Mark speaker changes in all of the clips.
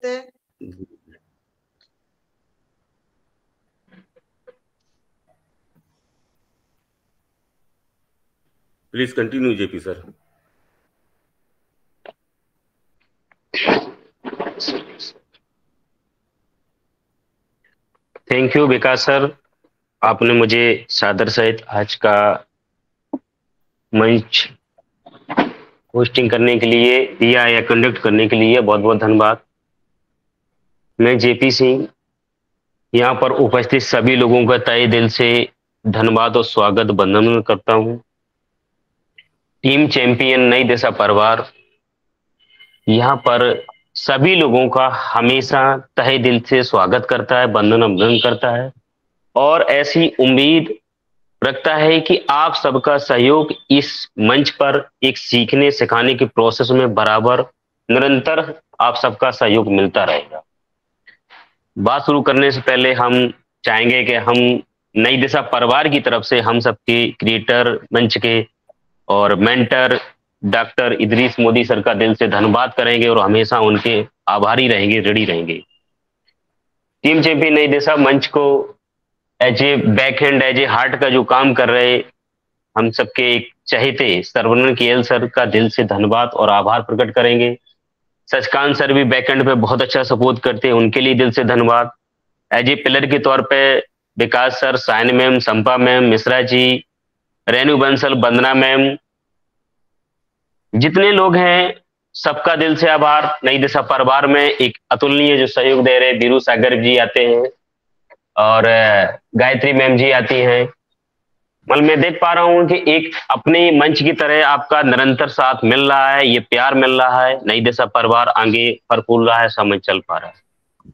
Speaker 1: सकते हैं?
Speaker 2: Please continue JP sir.
Speaker 3: Thank you Vikas sir, आपने मुझे सादर सहित आज का मंच होस्टिंग करने के लिए दिया या कंडक्ट करने के लिए बहुत बहुत धन्यवाद। मैं जेपी सिंह यहाँ पर उपस्थित सभी लोगों का तहे दिल से धन्यवाद और स्वागत वंदन करता हूँ। टीम चैंपियन नई दिशा परिवार यहाँ पर सभी लोगों का हमेशा तहे दिल से स्वागत करता है, वंदन अभिनंदन करता है और ऐसी उम्मीद रखता है कि आप सबका सहयोग इस मंच पर एक सीखने सिखाने की प्रोसेस में बराबर निरंतर आप सबका सहयोग मिलता रहेगा। बात शुरू करने से पहले हम चाहेंगे कि हम नई दिशा परिवार की तरफ से हम सबके क्रिएटर मंच के और mentor doctor Idris Modi sir का दिल से धन्यवाद करेंगे और हमेशा उनके आभारी रहेंगे, ऋणी रहेंगे। टीम चैंपियन नई दिशा मंच को as a back hand as a heart का जो काम कर रहे हम सबके एक चहेते सरवनन केएल सर का दिल से धन्यवाद और आभार प्रकट करेंगे। सचकांत सर भी बैक एंड पे बहुत अच्छा सपोर्ट करते हैं, उनके लिए दिल से धन्यवाद। एज ए पिलर के तौर पे Vikas sir, Sain ma'am, Sampa ma'am, Mishra ji, Renu Bansal, Vandana ma'am, जितने लोग हैं सबका दिल से आभार। नई दिशा परिवार में एक अतुलनीय जो सहयोग दे रहे बीरू सागर जी आते हैं और गायत्री मैम जी आती हैं। मतलब मैं देख पा रहा हूं कि एक अपने मंच की तरह आपका निरंतर साथ मिल रहा है, ये प्यार मिल रहा है। नई दिशा परिवार आगे फरफूल रहा है, समय चल पा रहा है।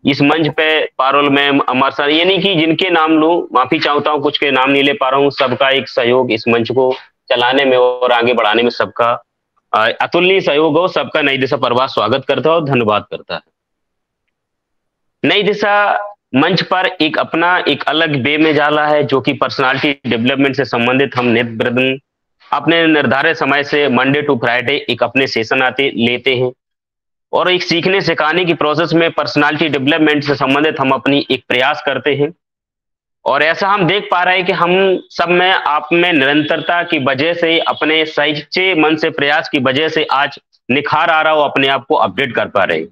Speaker 3: इस मंच पे पारुल मैम, अमर सर, यानी कि जिनके नाम लूं माफी चाहता हूं, कुछ के नाम नहीं ले पा रहा हूं, सबका एक सहयोग इस मंच को चलाने में और आगे बढ़ाने में सबका अतुलनीय सहयोग हो। सबका नई दिशा परिवार स्वागत करता है और धन्यवाद करता है। नई दिशा मंच पर एक अपना एक अलग वे में जाला है जो कि पर्सनालिटी डेवलपमेंट से संबंधित हम नित्य प्रतिदिन अपने निर्धारित समय से मंडे टू फ्राइडे एक अपने सेशन आते लेते हैं और एक सीखने सिखाने की प्रोसेस में पर्सनालिटी डेवलपमेंट से संबंधित हम अपनी एक प्रयास करते हैं। और ऐसा हम देख पा रहे हैं कि हम सब में आप में निरंतरता की वजह से, अपने सच्चे मन से प्रयास की वजह से आज निखार आ रहा हो, अपने आप को अपडेट कर पा रहे हैं।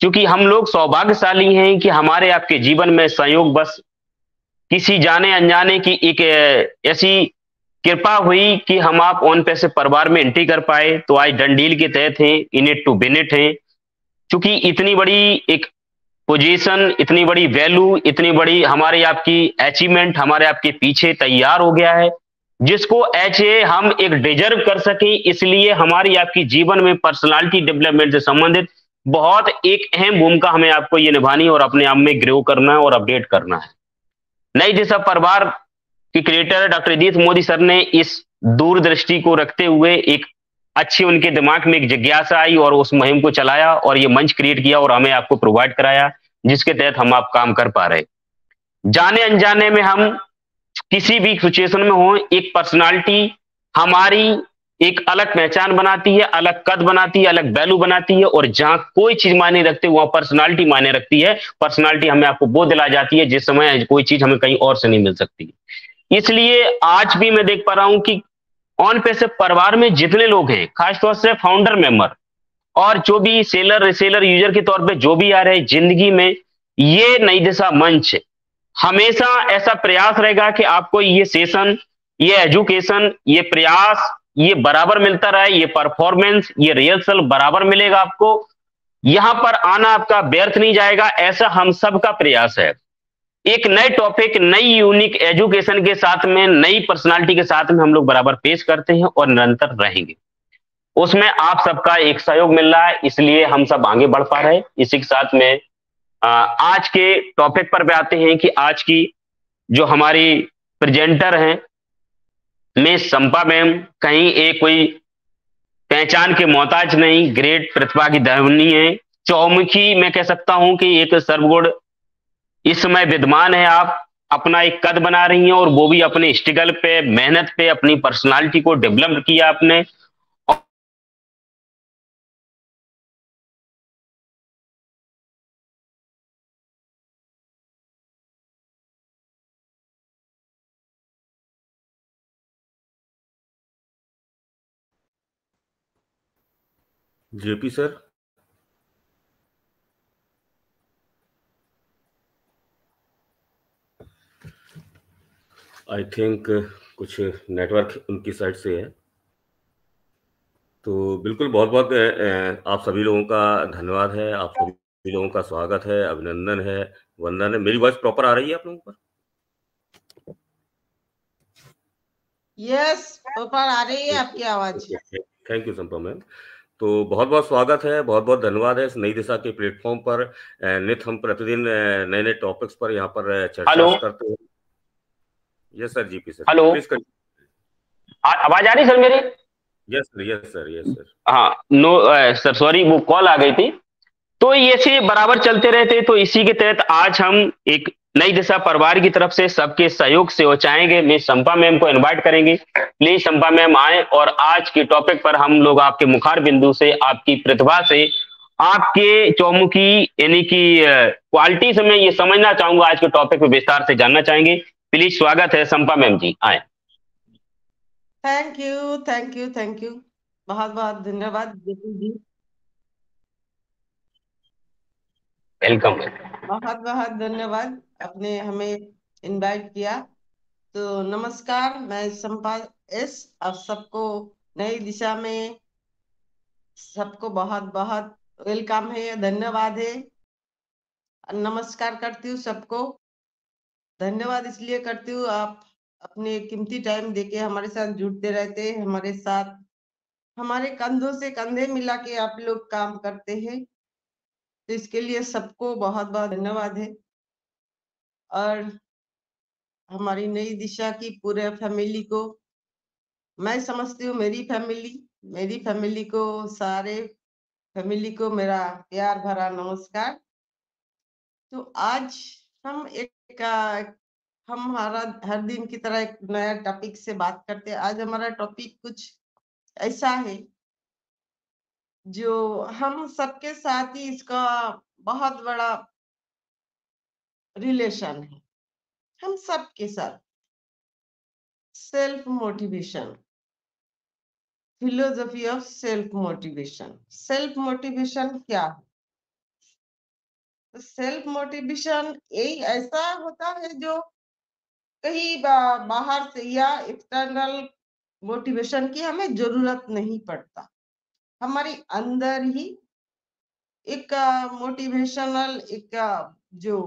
Speaker 3: क्योंकि हम लोग सौभाग्यशाली हैं कि हमारे आपके जीवन में संयोग बस किसी जाने अनजाने की एक ऐसी कृपा हुई कि हम आप ऑन पैसे परिवार में एंट्री कर पाए। तो आज डन डील के तहत हैं, in it to win it हैं। क्योंकि इतनी बड़ी एक पोजीशन, इतनी बड़ी वैल्यू, इतनी बड़ी हमारी आपकी अचीवमेंट हमारे आपके पीछे तैयार हो गया है, जिसको एच ए हम एक डिजर्व कर सके। इसलिए हमारी आपकी जीवन में पर्सनालिटी डेवलपमेंट से संबंधित बहुत एक अहम भूमिका हमें आपको ये निभानी और अपने आप में ग्रो करना है और अपडेट करना है। नई दिशा परिवार के creator doctor Idris Modi sir ने इस दूरदृष्टि को रखते हुए एक अच्छी उनके दिमाग में एक जिज्ञासा आई और उस मुहिम को चलाया और ये मंच क्रिएट किया और हमें आपको प्रोवाइड कराया, जिसके तहत हम आप काम कर पा रहे। जाने अनजाने में हम किसी भी सिचुएशन में हो, एक पर्सनालिटी हमारी एक अलग पहचान बनाती है, अलग कद बनाती है, अलग वैल्यू बनाती है। और जहां कोई चीज मायने रखते वहां पर्सनालिटी मायने रखती है। पर्सनालिटी हमें आपको वो दिला जाती है जिस समय कोई चीज हमें कहीं और से नहीं मिल सकती। इसलिए आज भी मैं देख पा रहा हूं कि ऑन पैसे परिवार में जितने लोग हैं, खासतौर से फाउंडर मेंबर और जो भी सेलर रिसेलर यूजर के तौर पे जो भी आ रहे हैं जिंदगी में, ये नई दिशा मंच हमेशा ऐसा प्रयास रहेगा कि आपको ये सेशन, ये एजुकेशन, ये प्रयास, ये बराबर मिलता रहे, ये परफॉर्मेंस, ये रिहर्सल बराबर मिलेगा आपको। यहां पर आना आपका व्यर्थ नहीं जाएगा, ऐसा हम सब का प्रयास है। एक नए टॉपिक, नई यूनिक एजुकेशन के साथ में, नई पर्सनालिटी के साथ में हम लोग बराबर पेश करते हैं और निरंतर रहेंगे। उसमें आप सबका एक सहयोग मिल रहा है, इसलिए हम सब आगे बढ़ पा रहे हैं। इसी के साथ में आज के टॉपिक पर भी आते हैं कि आज की जो हमारी प्रेजेंटर हैं मिस संपा मैम, कहीं एक कोई पहचान के मोहताज नहीं, ग्रेट प्रतिभा की धनी है, चौमुखी मैं कह सकता हूं कि एक सर्वगुण इस समय विद्यमान है। आप अपना एक कद बना रही हैं और वो भी अपने स्ट्रगल पे, मेहनत पे, अपनी पर्सनालिटी को डेवलप किया आपने।
Speaker 2: JP sir. आई थिंक कुछ नेटवर्क उनकी साइड से है। तो बिल्कुल बहुत बहुत आप सभी लोगों का धन्यवाद है, आप सभी लोगों का स्वागत है, अभिनंदन है, वंदन है। मेरी वॉइस प्रॉपर आ रही है आप लोगों पर?
Speaker 1: यस, प्रॉपर आ रही है आपकी आवाज।
Speaker 2: Thank you Sampa ma'am. तो बहुत बहुत स्वागत है, बहुत बहुत धन्यवाद है इस नई दिशा के प्लेटफॉर्म पर। नित हम प्रतिदिन नए नए टॉपिक्स पर यहाँ पर चर्चा
Speaker 3: हेलो
Speaker 2: करते हैं। Yes sir, GP sir,
Speaker 3: hello,
Speaker 2: please continue.
Speaker 3: आवाज आ रही सर मेरी?
Speaker 2: Yes sir, yes sir, yes sir.
Speaker 3: हाँ, नो सर, सॉरी, वो कॉल आ गई थी। तो ये से बराबर चलते रहते, तो इसी के तहत आज हम एक नई दिशा परिवार की तरफ से सबके सहयोग से वो चाहेंगे मिस संपा मैम को इनवाइट करेंगे। प्लीज संपा मैम आए और आज के टॉपिक पर हम लोग आपके मुखार बिंदु से, आपकी प्रतिभा से, आपके चौमुखी यानी कि क्वालिटी से मैं ये समझना चाहूंगा, आज के टॉपिक पे विस्तार से जानना चाहेंगे। प्लीज स्वागत है संपा मैम जी, आए।
Speaker 1: Thank you, thank you, thank you, बहुत बहुत धन्यवाद जेपी जी,
Speaker 3: वेलकम।
Speaker 1: बहुत बहुत धन्यवाद आपने हमें इनवाइट किया। तो नमस्कार, मैं संपा एस, आप सबको नई दिशा में सबको बहुत बहुत वेलकम है, धन्यवाद है। नमस्कार करती हूँ सबको। धन्यवाद इसलिए करती हूँ, आप अपने कीमती टाइम देके हमारे साथ जुड़ते रहते हैं, हमारे साथ हमारे कंधों से कंधे मिला के आप लोग काम करते हैं। तो इसके लिए सबको बहुत बहुत धन्यवाद है। और हमारी नई दिशा की पूरे फैमिली को, मैं समझती हूँ मेरी फैमिली को, सारे फैमिली को मेरा प्यार भरा नमस्कार। तो आज हम हमारा हर दिन की तरह एक नया टॉपिक से बात करते हैं। आज हमारा टॉपिक कुछ ऐसा है जो हम सबके साथ ही इसका बहुत बड़ा रिलेशन है, हम सबके साथ। Self motivation, philosophy of self motivation. Self motivation क्या है? तो सेल्फ मोटिवेशन यही ऐसा होता है जो कहीं बाहर से या एक्सटर्नल मोटिवेशन की हमें जरूरत नहीं पड़ता। हमारी अंदर ही एक मोटिवेशनल एक जो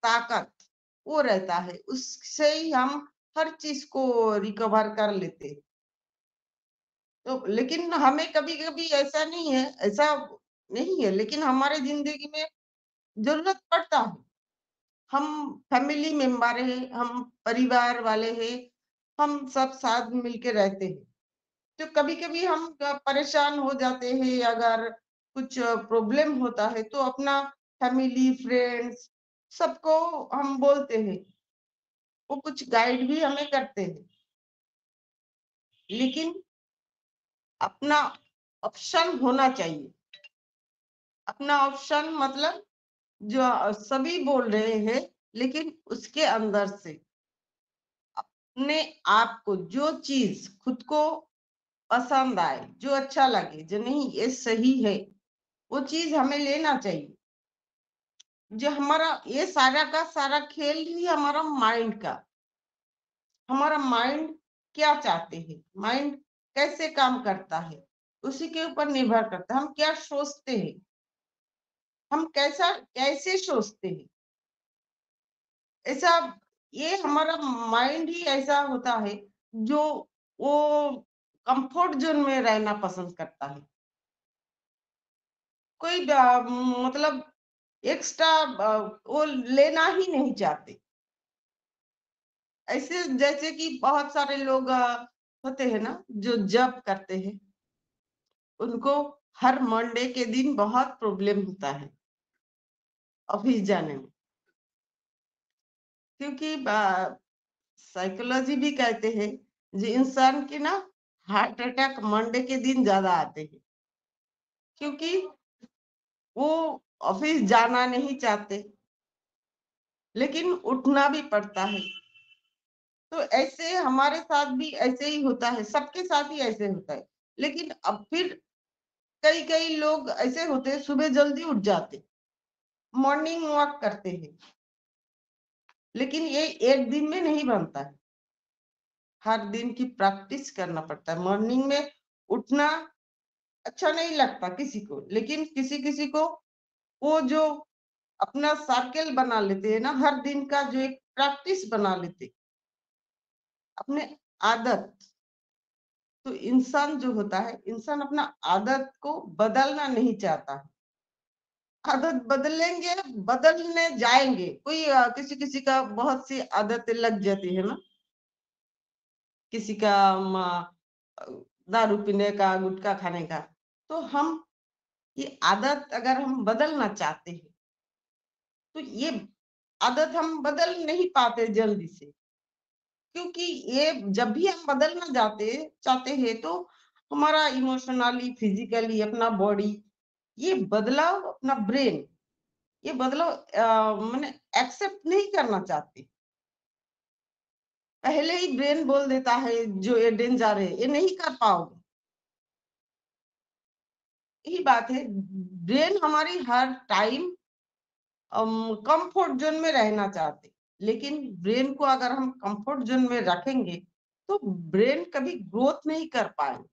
Speaker 1: ताकत वो रहता है, उससे ही हम हर चीज को रिकवर कर लेते हैं। तो लेकिन हमें कभी कभी ऐसा नहीं है, ऐसा नहीं है, लेकिन हमारे जिंदगी में जरूरत पड़ता है। हम फैमिली मेंबर है, हम परिवार वाले हैं, हम सब साथ मिलके रहते हैं। तो कभी कभी हम परेशान हो जाते हैं, अगर कुछ प्रॉब्लम होता है तो अपना फैमिली फ्रेंड्स सबको हम बोलते हैं, वो कुछ गाइड भी हमें करते हैं। लेकिन अपना ऑप्शन होना चाहिए। अपना ऑप्शन मतलब जो सभी बोल रहे हैं, लेकिन उसके अंदर से अपने आप को जो चीज खुद को पसंद आए, जो अच्छा लगे, जो नहीं ये सही है, वो चीज हमें लेना चाहिए। जो हमारा ये सारा का सारा खेल ही हमारा माइंड का, हमारा माइंड क्या चाहते हैं, माइंड कैसे काम करता है, उसी के ऊपर निर्भर करता है। हम क्या सोचते हैं, हम कैसे सोचते हैं, ऐसा ये हमारा माइंड ही ऐसा होता है जो वो कंफर्ट जोन में रहना पसंद करता है। कोई मतलब एक्स्ट्रा वो लेना ही नहीं चाहते। ऐसे जैसे कि बहुत सारे लोग होते हैं ना जो जॉब करते हैं, उनको हर मंडे के दिन बहुत प्रॉब्लम होता है ऑफिस जाने में, क्योंकि साइकोलॉजी भी कहते हैं जो इंसान के ना हार्ट अटैक मंडे के दिन ज्यादा आते हैं, क्योंकि वो ऑफिस जाना नहीं चाहते, लेकिन उठना भी पड़ता है। तो ऐसे हमारे साथ भी ऐसे ही होता है, सबके साथ ही ऐसे होता है। लेकिन अब फिर कई कई लोग ऐसे होते हैं, सुबह जल्दी उठ जाते, मॉर्निंग वॉक करते हैं, लेकिन ये एक दिन में नहीं बनता है, हर दिन की प्रैक्टिस करना पड़ता है। मॉर्निंग में उठना अच्छा नहीं लगता किसी को, लेकिन किसी किसी को वो जो अपना सर्कल बना लेते हैं ना, हर दिन का जो एक प्रैक्टिस बना लेते, अपने आदत। तो इंसान जो होता है, इंसान अपना आदत को बदलना नहीं चाहता है। आदत बदलेंगे, बदलने जाएंगे, कोई किसी किसी का बहुत सी आदतें लग जाती है ना, किसी का दारू पीने का, गुटखा खाने का। तो हम ये आदत अगर हम बदलना चाहते हैं, तो ये आदत हम बदल नहीं पाते जल्दी से, क्योंकि ये जब भी हम बदलना चाहते हैं, तो हमारा इमोशनली, फिजिकली, अपना बॉडी, ये बदलाव, अपना ब्रेन, ये बदलाव मैंने एक्सेप्ट नहीं करना चाहते। पहले ही ब्रेन बोल देता है जो ये डेंजर है, ये नहीं कर पाओगे। यही बात है, ब्रेन हमारी हर टाइम कंफर्ट जोन में रहना चाहते, लेकिन ब्रेन को अगर हम कंफर्ट जोन में रखेंगे, तो ब्रेन कभी ग्रोथ नहीं कर पाएंगे,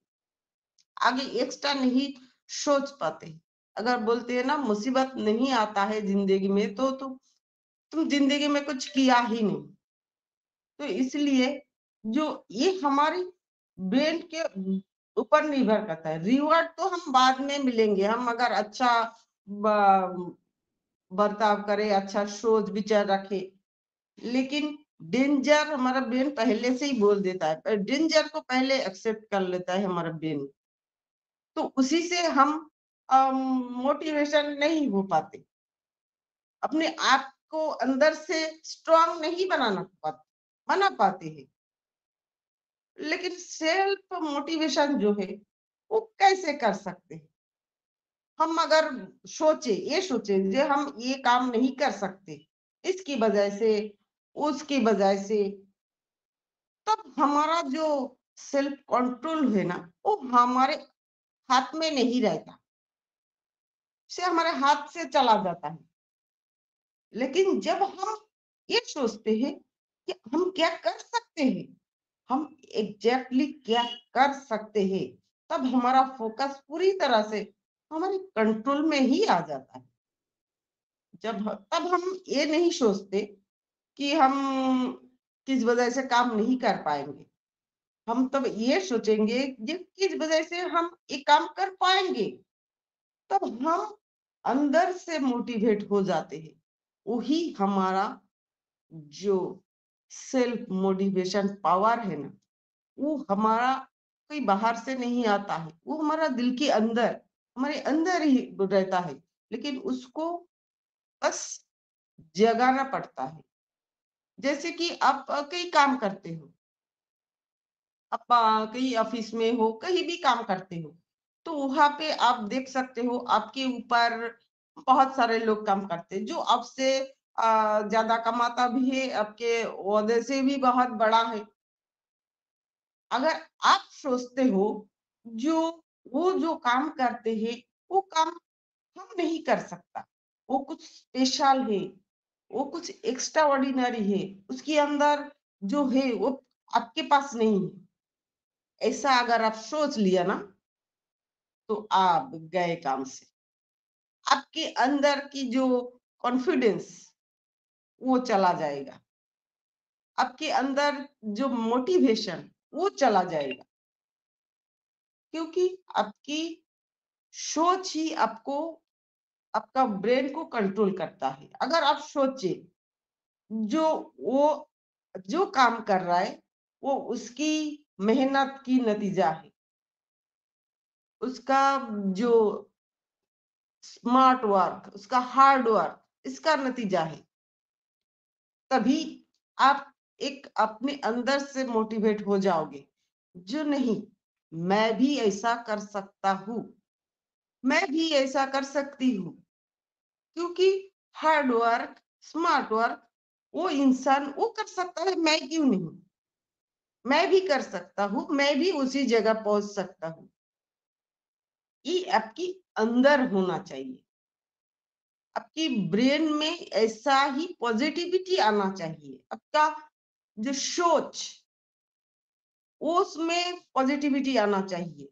Speaker 1: आगे एक्स्ट्रा नहीं सोच पाते। अगर बोलते हैं ना, मुसीबत नहीं आता है जिंदगी में, तो तुम जिंदगी में कुछ किया ही नहीं। तो इसलिए जो ये हमारी ब्रेन के ऊपर निर्भर करता है। रिवॉर्ड तो हम बाद में मिलेंगे, हम अगर अच्छा बर्ताव करें, अच्छा सोच विचार रखे, लेकिन डेंजर हमारा ब्रेन पहले से ही बोल देता है, डेंजर को पहले एक्सेप्ट कर लेता है हमारा ब्रेन। तो उसी से हम मोटिवेशन नहीं हो पाते, अपने आप को अंदर से स्ट्रांग नहीं बना पाते हैं। लेकिन सेल्फ मोटिवेशन जो है, वो कैसे कर सकते हैं? हम अगर ये सोचे जो हम ये काम नहीं कर सकते, इसकी वजह से, उसकी वजह से, तब हमारा जो सेल्फ कंट्रोल है ना, वो हमारे हाथ में नहीं रहता, से हमारे हाथ से चला जाता है। लेकिन जब हम ये सोचते हैं कि हम क्या कर सकते हैं, हम एग्जैक्टली क्या कर सकते हैं, तब हमारा फोकस पूरी तरह से हमारे कंट्रोल में ही आ जाता है। तब हम ये नहीं सोचते कि हम किस वजह से काम नहीं कर पाएंगे, हम तब ये सोचेंगे कि किस वजह से हम ये काम कर पाएंगे। तब हम अंदर से मोटिवेट हो जाते हैं। वही हमारा जो सेल्फ मोटिवेशन पावर है ना, वो हमारा कोई बाहर से नहीं आता है, वो हमारा दिल के अंदर, हमारे अंदर ही रहता है। लेकिन उसको बस जगाना पड़ता है। जैसे कि आप कई काम करते हो, आप कहीं ऑफिस में हो, कहीं भी काम करते हो, तो वहां पे आप देख सकते हो आपके ऊपर बहुत सारे लोग काम करते हैं, जो आपसे ज्यादा कमाता भी है, आपके ओहदे से भी बहुत बड़ा है। अगर आप सोचते हो जो वो जो काम करते हैं, वो काम हम नहीं कर सकता, वो कुछ स्पेशल है, वो कुछ एक्स्ट्रा ऑर्डिनरी है, उसके अंदर जो है वो आपके पास नहीं है, ऐसा अगर आप सोच लिया ना, तो आप गए काम से। आपके अंदर की जो कॉन्फिडेंस, वो चला जाएगा, आपके अंदर जो मोटिवेशन, वो चला जाएगा, क्योंकि आपकी सोच ही आपको, आपका ब्रेन को कंट्रोल करता है। अगर आप सोचे जो वो जो काम कर रहा है, वो उसकी मेहनत की नतीजा है, उसका जो स्मार्ट वर्क, उसका हार्ड वर्क, इसका नतीजा है, तभी आप एक अपने अंदर से मोटिवेट हो जाओगे। जो नहीं, मैं भी ऐसा कर सकता हूँ, मैं भी ऐसा कर सकती हूँ, क्योंकि हार्ड वर्क, स्मार्ट वर्क वो इंसान वो कर सकता है, मैं क्यों नहीं? मैं भी कर सकता हूँ, मैं भी उसी जगह पहुंच सकता हूँ। ये आपकी अंदर होना चाहिए। आपकी ब्रेन में ऐसा ही पॉजिटिविटी आना चाहिए। आपका जो सोच उसमें पॉजिटिविटी आना चाहिए।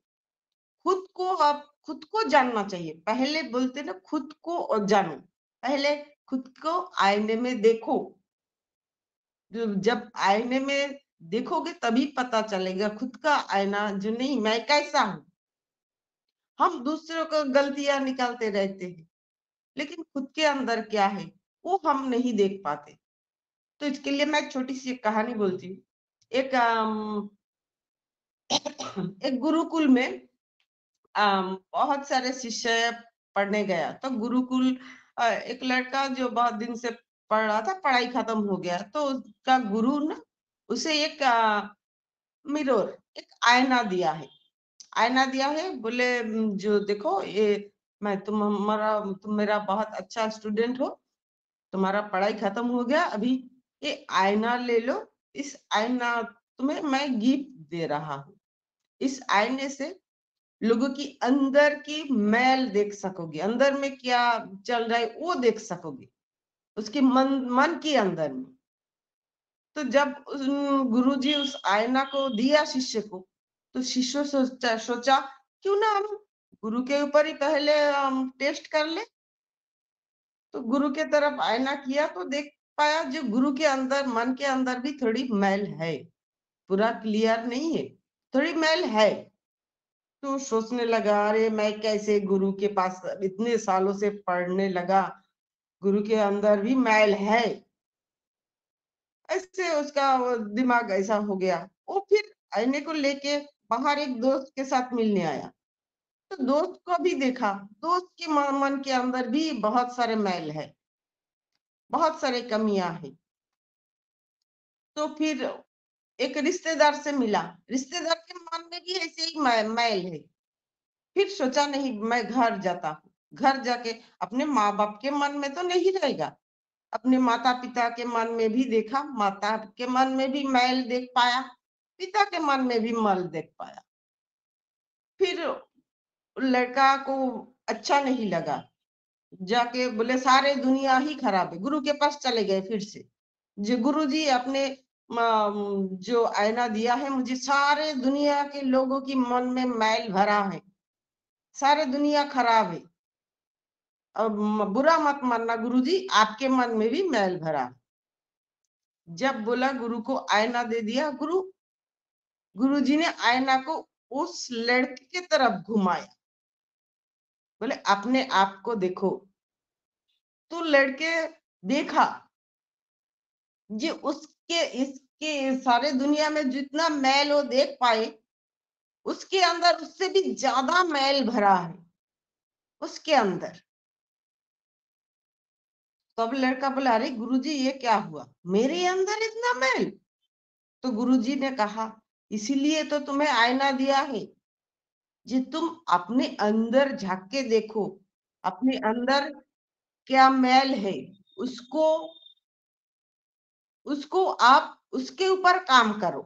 Speaker 1: खुद को आप खुद को जानना चाहिए। पहले बोलते ना खुद को जानो। पहले खुद को आईने में देखो। जब आईने में देखोगे तभी पता चलेगा खुद का आईना जो नहीं मैं कैसा हूं। हम दूसरों को गलतियां निकालते रहते हैं लेकिन खुद के अंदर क्या है वो हम नहीं देख पाते। तो इसके लिए मैं छोटी सी एक कहानी बोलती हूँ। एक एक गुरुकुल में बहुत सारे शिष्य पढ़ने गया। तो गुरुकुल एक लड़का जो बहुत दिन से पढ़ रहा था पढ़ाई खत्म हो गया तो उसका गुरु ना उसे एक मिरर एक आईना दिया है। आईना दिया है बोले जो देखो ये मैं तुम मेरा बहुत अच्छा स्टूडेंट हो। तुम्हारा पढ़ाई खत्म हो गया अभी ये आईना ले लो। इस आईना तुम्हें मैं गिफ्ट दे रहा हूँ। इस आईने से लोगों की अंदर की मैल देख सकोगे। अंदर में क्या चल रहा है वो देख सकोगे उसके मन के अंदर में। तो जब गुरुजी उस आईना को दिया शिष्य को तो शिष्य सोचा क्यों ना हम गुरु के ऊपर ही पहले टेस्ट कर ले। तो गुरु के तरफ आईना किया तो देख पाया जो गुरु के अंदर मन के अंदर भी थोड़ी मैल है। पूरा क्लियर नहीं है थोड़ी मैल है। तो सोचने लगा अरे मैं कैसे गुरु के पास इतने सालों से पढ़ने लगा गुरु के अंदर भी मैल है। ऐसे उसका वो दिमाग ऐसा हो गया। वो फिर आईने को लेके बाहर एक दोस्त के साथ मिलने आया। तो दोस्त को भी देखा दोस्त के मन के अंदर भी बहुत सारे मैल है बहुत सारे कमियां हैं। तो फिर एक रिश्तेदार से मिला। रिश्तेदार के मन में भी ऐसे ही मैल है। फिर सोचा नहीं मैं घर जाता हूँ। घर जाके अपने माँ बाप के मन में तो नहीं रहेगा। अपने माता पिता के मन में भी देखा। माता के मन में भी मैल देख पाया पिता के मन में भी मैल देख पाया। फिर लड़का को अच्छा नहीं लगा। जाके बोले सारे दुनिया ही खराब है। गुरु के पास चले गए फिर से जो गुरु जी अपने जो आईना दिया है मुझे सारे दुनिया के लोगों की मन में मैल भरा है। सारे दुनिया खराब है। अब बुरा मत मानना गुरुजी आपके मन में भी मैल भरा। जब बोला गुरु को आईना दे दिया गुरुजी ने आईना को उस लड़के की तरफ घुमाया। बोले अपने आप को देखो। तो लड़के देखा जी उसके इसके सारे दुनिया में जितना मैल वो देख पाए उसके अंदर उससे भी ज्यादा मैल भरा है उसके अंदर। तो अब लड़का बोला अरे गुरुजी ये क्या हुआ मेरे अंदर इतना मैल। तो गुरुजी ने कहा इसीलिए तो तुम्हें आईना दिया है जी तुम अपने अंदर झांक के देखो अपने अंदर क्या मैल है उसको उसको आप उसके ऊपर काम करो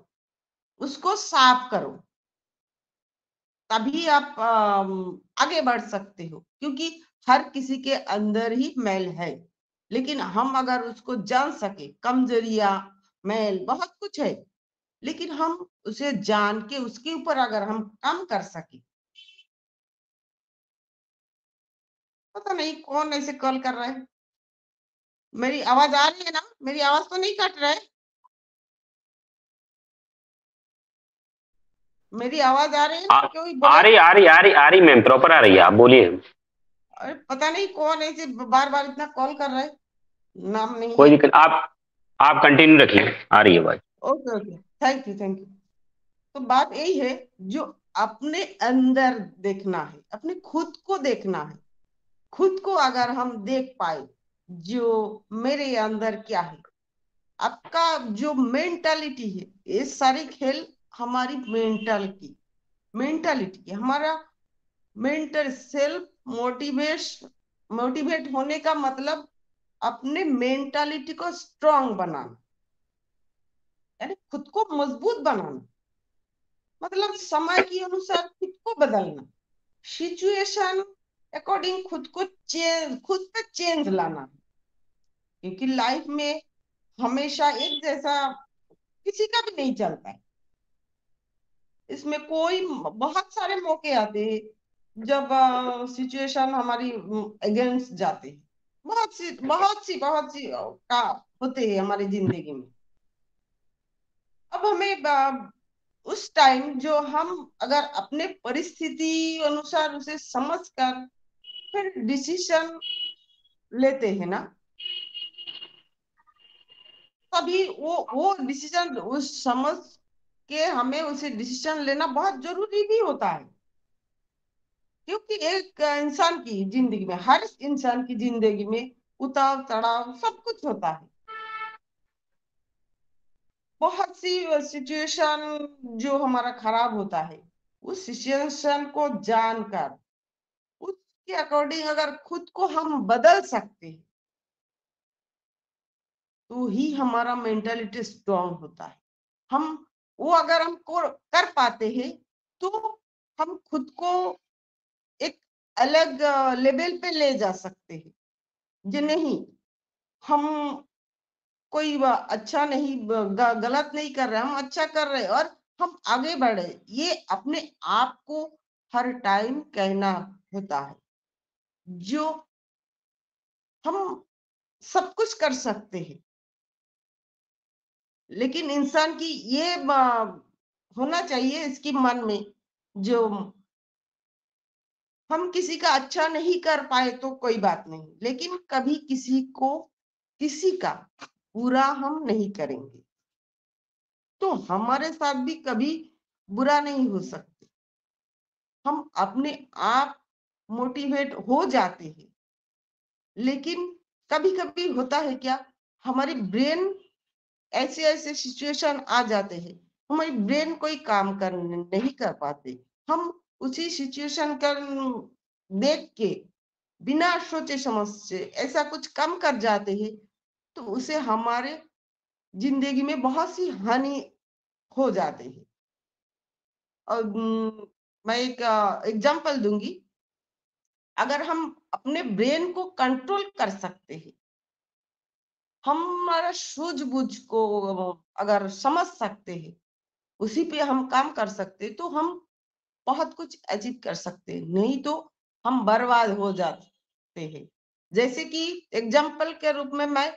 Speaker 1: उसको साफ करो तभी आप आगे बढ़ सकते हो। क्योंकि हर किसी के अंदर ही मैल है लेकिन हम अगर उसको जान सके कमजोरिया मैल बहुत कुछ है लेकिन हम उसे जान के उसके ऊपर अगर हम काम कर सके। पता नहीं कौन ऐसे कॉल कर रहा है। मेरी आवाज आ रही है ना मेरी आवाज तो नहीं कट रहा है। मेरी आवाज आ रही है ना कोई
Speaker 3: आ
Speaker 1: बोले।
Speaker 3: रही आ रही आ रही आ रही मैम प्रॉपर आ रही है आप बोलिए।
Speaker 1: अरे पता नहीं कौन ऐसे बार बार इतना कॉल कर रहा है नाम नहीं
Speaker 3: कोई
Speaker 1: है।
Speaker 3: दिक्कत आप कंटिन्यू रखिए आ रही है बात।
Speaker 1: Okay okay thank you thank you. तो बात यही है जो अपने अंदर देखना है अपने खुद को देखना है। खुद को अगर हम देख पाए जो मेरे अंदर क्या है आपका जो मेंटालिटी है ये सारी खेल हमारी मेंटालिटी की हमारा मेंटल सेल्फ मोटिवेट होने का मतलब अपने मेंटालिटी को स्ट्रांग बनाना यानी खुद को मजबूत बनाना मतलब समय के अनुसार खुद को बदलना सिचुएशन अकॉर्डिंग खुद पे चेंज लाना है, क्योंकि लाइफ में हमेशा एक जैसा किसी का भी नहीं चलता है। इसमें कोई बहुत सारे मौके आते हैं जब सिचुएशन हमारी अगेंस्ट जाते हैं। बहुत सी का होते हैं हमारी जिंदगी में। अब हमें उस टाइम जो हम अगर अपने परिस्थिति अनुसार उसे समझकर फिर डिसीजन लेते हैं ना, तभी वो डिसीजन उस समझ के हमें उसे डिसीजन लेना बहुत जरूरी भी होता है। क्योंकि एक इंसान की जिंदगी में, हर इंसान की जिंदगी में उतार चढ़ाव सब कुछ होता है। बहुत सी सिचुएशन जो हमारा खराब होता है, उस सिचुएशन को जानकर उसके अकॉर्डिंग अगर खुद को हम बदल सकते हैं तो ही हमारा मेंटालिटी स्ट्रांग होता है। हम वो अगर हम कर पाते हैं तो हम खुद को एक अलग लेवल पे ले जा सकते हैं। जी नहीं, हम कोई अच्छा नहीं गलत नहीं कर रहे, हम अच्छा कर रहे और हम आगे बढ़े, ये अपने आप को हर टाइम कहना होता है। जो हम सब कुछ कर सकते हैं, लेकिन इंसान की ये होना चाहिए इसकी मन में, जो हम किसी का अच्छा नहीं कर पाए तो कोई बात नहीं, लेकिन कभी किसी का बुरा हम नहीं करेंगे। तो हमारे साथ भी कभी बुरा नहीं हो सकते। हम अपने आप मोटिवेट हो जाते हैं, लेकिन कभी कभी होता है क्या, हमारी ब्रेन ऐसे ऐसे सिचुएशन आ जाते हैं, हमारी ब्रेन कोई काम कर नहीं कर पाते। हम उसी सिचुएशन कर देख के बिना सोचे समझे ऐसा कुछ कम कर जाते हैं, तो उसे हमारे जिंदगी में बहुत सी हानि हो जाते हैं। और मैं एक एग्जांपल दूंगी। अगर हम अपने ब्रेन को कंट्रोल कर सकते हैं, हमारा सूझबूझ को अगर समझ सकते हैं, उसी पे हम काम कर सकते, तो हम बहुत कुछ अचीव कर सकते हैं। नहीं तो हम बर्बाद हो जाते हैं। जैसे कि एग्जाम्पल के रूप में मैं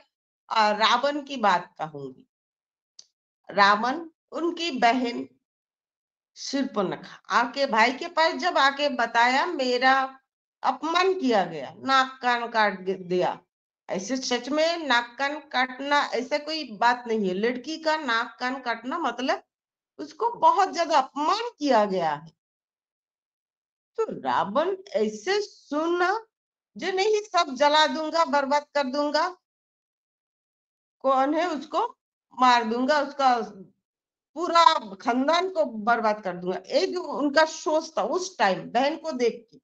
Speaker 1: रावण की बात कहूंगी। रावण, उनकी बहन शूर्पणखा आके भाई के पास जब आके बताया मेरा अपमान किया गया, नाक कान काट दिया। ऐसे सच में नाक कान काटना ऐसा कोई बात नहीं है। लड़की का नाक कान काटना मतलब उसको बहुत ज्यादा अपमान किया गया है। तो रावण ऐसे सुना, जो नहीं सब जला दूंगा, बर्बाद कर दूंगा, कौन है उसको मार दूंगा, उसका पूरा खानदान को बर्बाद कर दूंगा। ये जो उनका सोच था उस टाइम बहन को देख के,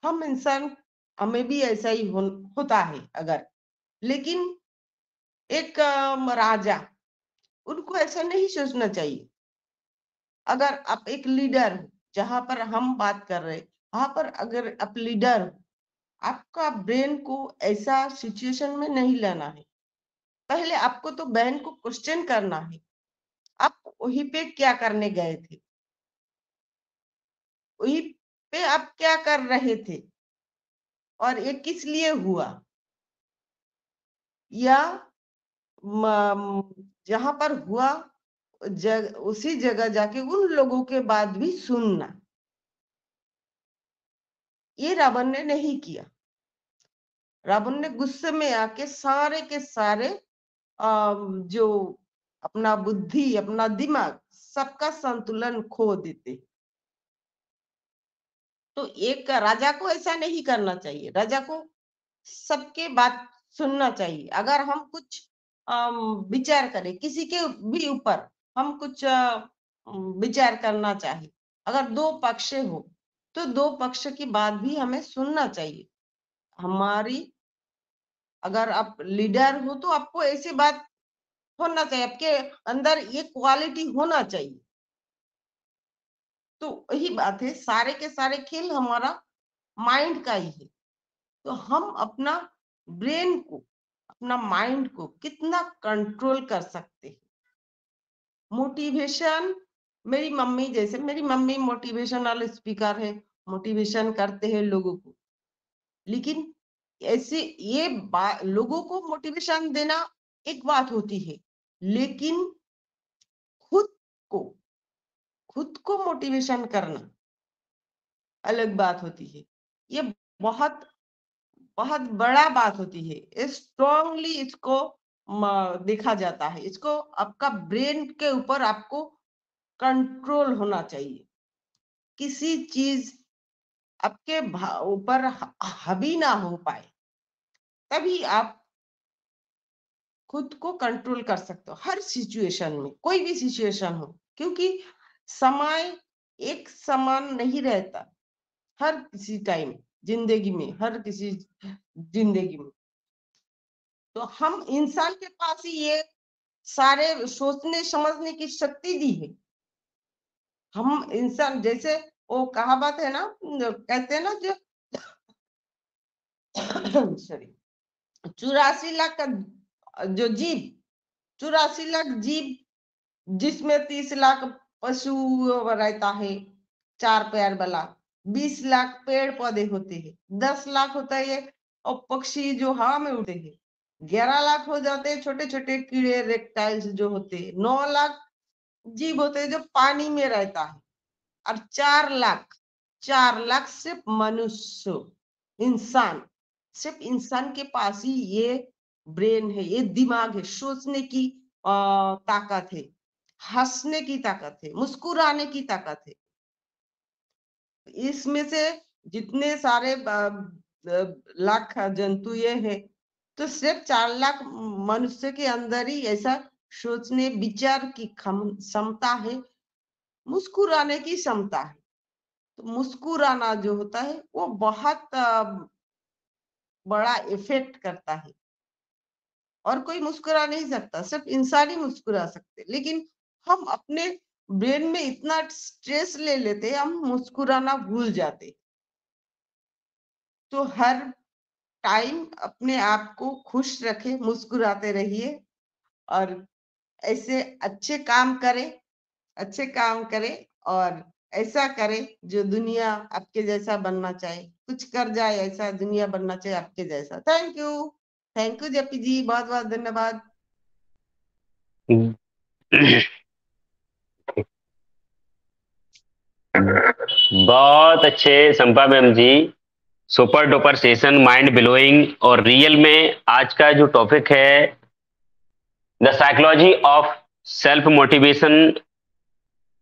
Speaker 1: हम इंसान हमें भी ऐसा ही होता है अगर। लेकिन एक राजा, उनको ऐसा नहीं सोचना चाहिए। अगर आप एक लीडर हो, जहां पर हम बात कर रहे हैं, वहां पर अगर आप लीडर हो, आपका ब्रेन को ऐसा सिचुएशन में नहीं लाना है। पहले आपको तो बहन को क्वेश्चन करना है, आप वहीं पे क्या करने गए थे, वहीं पे आप क्या कर रहे थे, और ये किस लिए हुआ। या जहां पर हुआ उसी जगह जाके उन लोगों के बात भी सुनना। ये रावण ने नहीं किया। रावण ने गुस्से में आके सारे के सारे जो अपना बुद्धि, अपना दिमाग, सबका संतुलन खो देते। तो एक राजा को ऐसा नहीं करना चाहिए। राजा को सबके बात सुनना चाहिए। अगर हम कुछ विचार करें किसी के भी ऊपर, हम कुछ विचार करना चाहिए, अगर दो पक्ष हो तो दो पक्ष की बात भी हमें सुनना चाहिए। हमारी, अगर आप लीडर हो तो आपको ऐसी बात होना चाहिए, आपके अंदर ये क्वालिटी होना चाहिए। तो वही बात है, सारे के सारे खेल हमारा माइंड का ही है। तो हम अपना ब्रेन को, अपना माइंड को कितना कंट्रोल कर सकते हैं। मोटिवेशन, मेरी मम्मी जैसे, मेरी मम्मी मोटिवेशनल स्पीकर है, मोटिवेशन करते हैं लोगों को। लेकिन ऐसे ये लोगों को मोटिवेशन देना एक बात होती है, लेकिन खुद को मोटिवेशन करना अलग बात होती है। ये बहुत बहुत बड़ा बात होती है। स्ट्रांगली इसको देखा जाता है। इसको आपका ब्रेन के ऊपर आपको कंट्रोल होना चाहिए। किसी चीज आपके ऊपर हावी ना हो पाए, तभी आप खुद को कंट्रोल कर सकते हो हर सिचुएशन में, कोई भी सिचुएशन हो। क्योंकि समय एक समान नहीं रहता हर किसी टाइम जिंदगी में, हर किसी जिंदगी में। तो हम इंसान के पास ही ये सारे सोचने समझने की शक्ति दी है। हम इंसान, जैसे वो कहावत है ना, कहते हैं ना, जो सॉरी 84 लाख का जो जीव, 84 लाख जीव, जिसमें 30 लाख पशु रहता है 4 पैर वाला, 20 लाख पेड़ पौधे होते हैं, 10 लाख होता है और पक्षी जो हवा में उड़ते हैं, 11 लाख हो जाते हैं छोटे छोटे कीड़े रेप्टाइल्स जो होते हैं, 9 लाख जीव होते हैं जो पानी में रहता है, और 4 लाख सिर्फ मनुष्य, इंसान, सिर्फ इंसान के पास ही ये ब्रेन है, ये दिमाग है, सोचने की ताकत है, हंसने की ताकत है, मुस्कुराने की ताकत है। इसमें से जितने सारे लाख जंतु ये है, तो सिर्फ 4 लाख मनुष्य के अंदर ही ऐसा सोचने विचार की क्षमता है, मुस्कुराने की क्षमता है। तो मुस्कुराना जो होता है वो बहुत बड़ा इफेक्ट करता है। और कोई मुस्कुरा नहीं सकता, सिर्फ इंसान ही मुस्कुरा सकते। लेकिन हम अपने ब्रेन में इतना स्ट्रेस ले लेते, हम मुस्कुराना भूल जाते। तो हर टाइम अपने आप को खुश रखें, मुस्कुराते रहिए और ऐसे अच्छे काम करें और ऐसा करे जो दुनिया आपके जैसा बनना चाहे, कुछ कर जाए ऐसा दुनिया बनना चाहिए आपके जैसा। थैंक यू जेपी जी, बहुत बहुत धन्यवाद।
Speaker 3: बहुत अच्छे Sampa ma'am ji, super duper session, mind blowing. और रियल में आज का जो टॉपिक है the psychology of self motivation,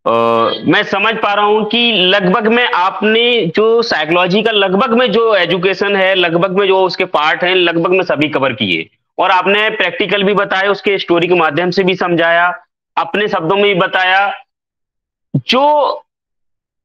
Speaker 3: मैं समझ पा रहा हूं कि लगभग में आपने जो साइकोलॉजी का लगभग में जो एजुकेशन है, लगभग में जो उसके पार्ट हैं, लगभग में सभी कवर किए। और आपने प्रैक्टिकल भी बताया, उसके स्टोरी के माध्यम से भी समझाया, अपने शब्दों में भी बताया। जो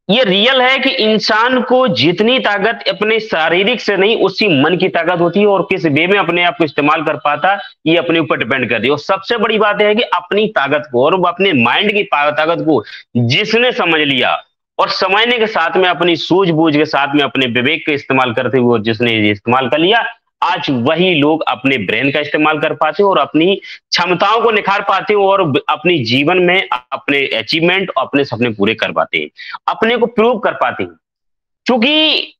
Speaker 3: ये रियल है कि इंसान को जितनी ताकत अपने शारीरिक से नहीं, उसकी मन की ताकत होती है, और किस वे में अपने आप को इस्तेमाल कर पाता, ये अपने ऊपर डिपेंड करती है। और सबसे बड़ी बात है कि अपनी ताकत को और अपने माइंड की ताकत को जिसने समझ लिया और समझने के साथ में अपनी सूझबूझ के साथ में अपने विवेक का इस्तेमाल करते हुए जिसने इस्तेमाल कर लिया, आज वही लोग अपने ब्रेन का इस्तेमाल कर पाते हैं और अपनी क्षमताओं को निखार पाते हैं और अपनी जीवन में अपने अचीवमेंट, अपने सपने पूरे कर पाते हैं, अपने को प्रूव कर पाते हैं। क्योंकि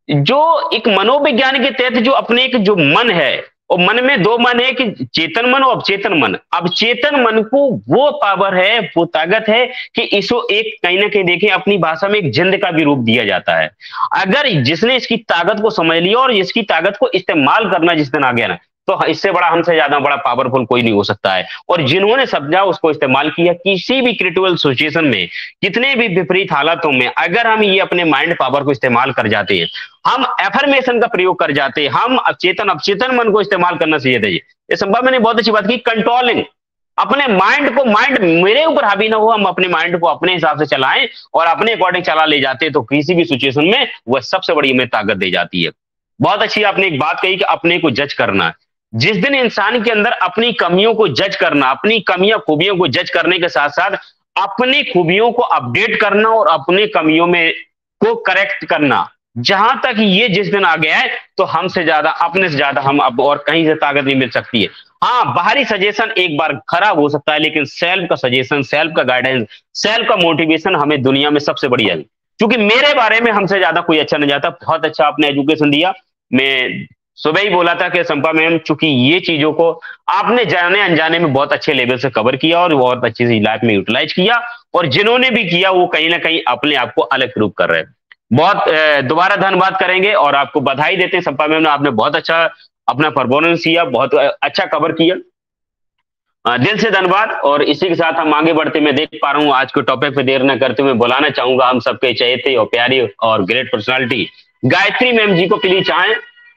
Speaker 3: जो एक मनोविज्ञान के तहत जो अपने एक जो मन है, और मन में दो मन है कि चेतन मन और अवचेतन मन। अब चेतन मन को वो पावर है, वो ताकत है कि इसको एक कहीं ना कहीं देखें अपनी भाषा में एक जिंद का भी रूप दिया जाता है। अगर जिसने इसकी ताकत को समझ लिया और इसकी ताकत को इस्तेमाल करना जिस दिन आ गया ना, तो इससे बड़ा, हमसे ज्यादा बड़ा पावरफुल कोई नहीं हो सकता है। और जिन्होंने समझा, उसको इस्तेमाल किया, किसी भी क्रिटिकल सिचुएशन में, कितने भी विपरीत हालातों में, अगर हम ये अपने माइंड पावर को इस्तेमाल कर जाते हैं, हम एफर्मेशन का प्रयोग कर जाते हैं, हम अवचेतन मन को इस्तेमाल करना चाहिए था। ये संभव, मैंने बहुत अच्छी बात की, कंट्रोलिंग अपने माइंड को, माइंड मेरे ऊपर हावी ना हो, हम अपने माइंड को अपने हिसाब से चलाएं और अपने अकॉर्डिंग चला ले जाते हैं, तो किसी भी सिचुएशन में वह सबसे बड़ी हमें ताकत दे जाती है। बहुत अच्छी आपने एक बात कही कि अपने को जज करना। जिस दिन इंसान के अंदर अपनी कमियों को जज करना, अपनी कमियां खूबियों को जज करने के साथ साथ अपनी खूबियों को अपडेट करना और अपनी कमियों में को करेक्ट करना। जहां तक ये जिस दिन आ गया है तो हमसे ज्यादा, अपने से ज्यादा हम अब और कहीं से ताकत नहीं मिल सकती है। हाँ, बाहरी सजेशन एक बार खराब हो सकता है, लेकिन सेल्फ का सजेशन, सेल्फ का गाइडेंस, सेल्फ का मोटिवेशन हमें दुनिया में सबसे बढ़िया है। क्योंकि मेरे बारे में हमसे ज्यादा कोई अच्छा नहीं जाता। बहुत अच्छा आपने एजुकेशन दिया। मैं सुबह ही बोला था कि संपा मैम, चूंकि ये चीजों को आपने जाने अनजाने में बहुत अच्छे लेवल से कवर किया और बहुत अच्छी सी लाइफ में यूटिलाइज किया, और जिन्होंने भी किया वो कहीं ना कहीं अपने आप को अलग प्रूव कर रहे हैं। बहुत दोबारा धन्यवाद करेंगे और आपको बधाई देते हैं संपा मैम, आपने बहुत अच्छा अपना परफॉर्मेंस किया, बहुत अच्छा कवर किया। दिल से धन्यवाद। और इसी के साथ हम आगे बढ़ते, मैं देख पा रहा हूँ आज के टॉपिक पे देर न करते हुए बुलाना चाहूंगा हम सबके चहेते और प्यारी और ग्रेट पर्सनालिटी गायत्री मैम जी को प्लीज चाहें।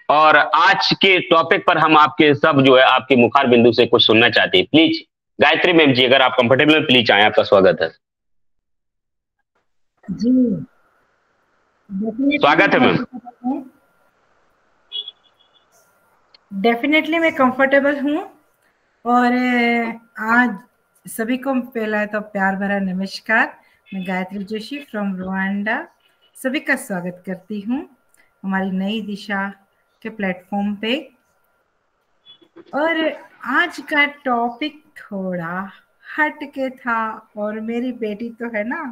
Speaker 3: और आज के टॉपिक पर हम आपके सब जो है आपके मुखार बिंदु से कुछ सुनना चाहते हैं। प्लीज गायत्री मैम जी, अगर आप कंफर्टेबल हैं प्लीज चाहें, आपका स्वागत है
Speaker 4: जी।
Speaker 3: स्वागत है मैम।
Speaker 4: डेफिनेटली मैं कंफर्टेबल हूँ। और आज सभी को पहला तो प्यार भरा नमस्कार। मैं गायत्री जोशी फ्रॉम रुवांडा सभी का स्वागत करती हूँ हमारी नई दिशा के प्लेटफॉर्म पे। और आज का टॉपिक थोड़ा हटके था, और मेरी बेटी तो है ना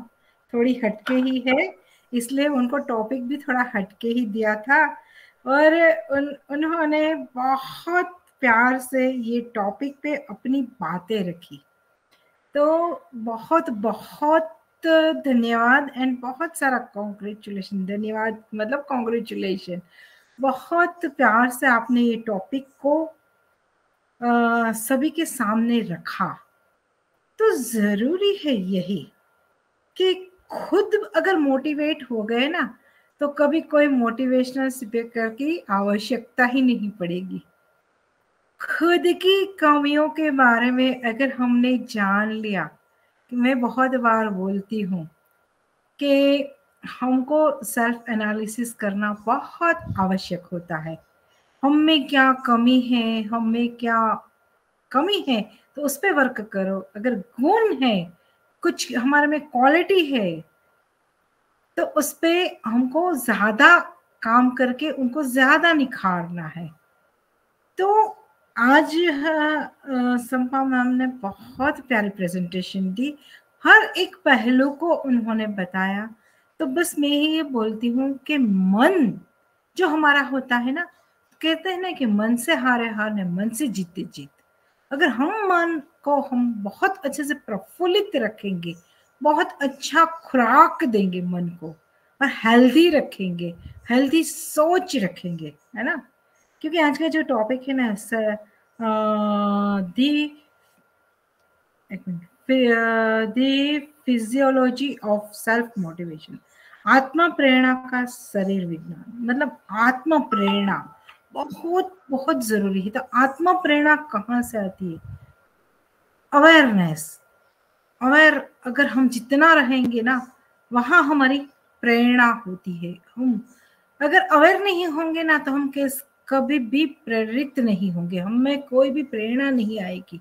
Speaker 4: थोड़ी हटके ही है, इसलिए उनको टॉपिक भी थोड़ा हटके ही दिया था। और उन्होंने बहुत प्यार से ये टॉपिक पे अपनी बातें रखी, तो बहुत बहुत धन्यवाद एंड बहुत सारा कॉन्ग्रेचुलेशन। धन्यवाद मतलब कॉन्ग्रेचुलेशन। बहुत प्यार से आपने ये टॉपिक को सभी के सामने रखा। तो जरूरी है यही कि खुद अगर मोटिवेट हो गए ना तो कभी कोई मोटिवेशनल स्पीकर की आवश्यकता ही नहीं पड़ेगी। खुद की कमियों के बारे में अगर हमने जान लिया, कि मैं बहुत बार बोलती हूँ कि हमको सेल्फ एनालिसिस करना बहुत आवश्यक होता है। हम में क्या कमी है, हम में क्या कमी है तो उस पर वर्क करो। अगर गुण है, कुछ हमारे में क्वालिटी है, तो उस पे हमको ज्यादा काम करके उनको ज्यादा निखारना है। तो आज संपा मैम ने बहुत प्यारी प्रेजेंटेशन दी, हर एक पहलू को उन्होंने बताया। तो बस मैं ये बोलती हूँ कि मन जो हमारा होता है ना, कहते हैं ना कि मन से हारे हार ने मन से जीते जीत। अगर हम मन को हम बहुत अच्छे से प्रफुल्लित रखेंगे, बहुत अच्छा खुराक देंगे मन को, और हेल्दी रखेंगे, हेल्दी सोच रखेंगे, है ना। क्योंकि आज का जो टॉपिक है ना दी फिजियोलॉजी ऑफ सेल्फ मोटिवेशन, आत्मा प्रेरणा का शरीर विज्ञान, मतलब आत्मा प्रेरणा बहुत बहुत जरूरी है। तो आत्मा प्रेरणा कहाँ से आती है? अवेयरनेस। अवेयर अगर हम जितना रहेंगे ना, वहां हमारी प्रेरणा होती है। हम अगर अवेयर नहीं होंगे ना तो हम कभी भी प्रेरित नहीं होंगे, हमें कोई भी प्रेरणा नहीं आएगी।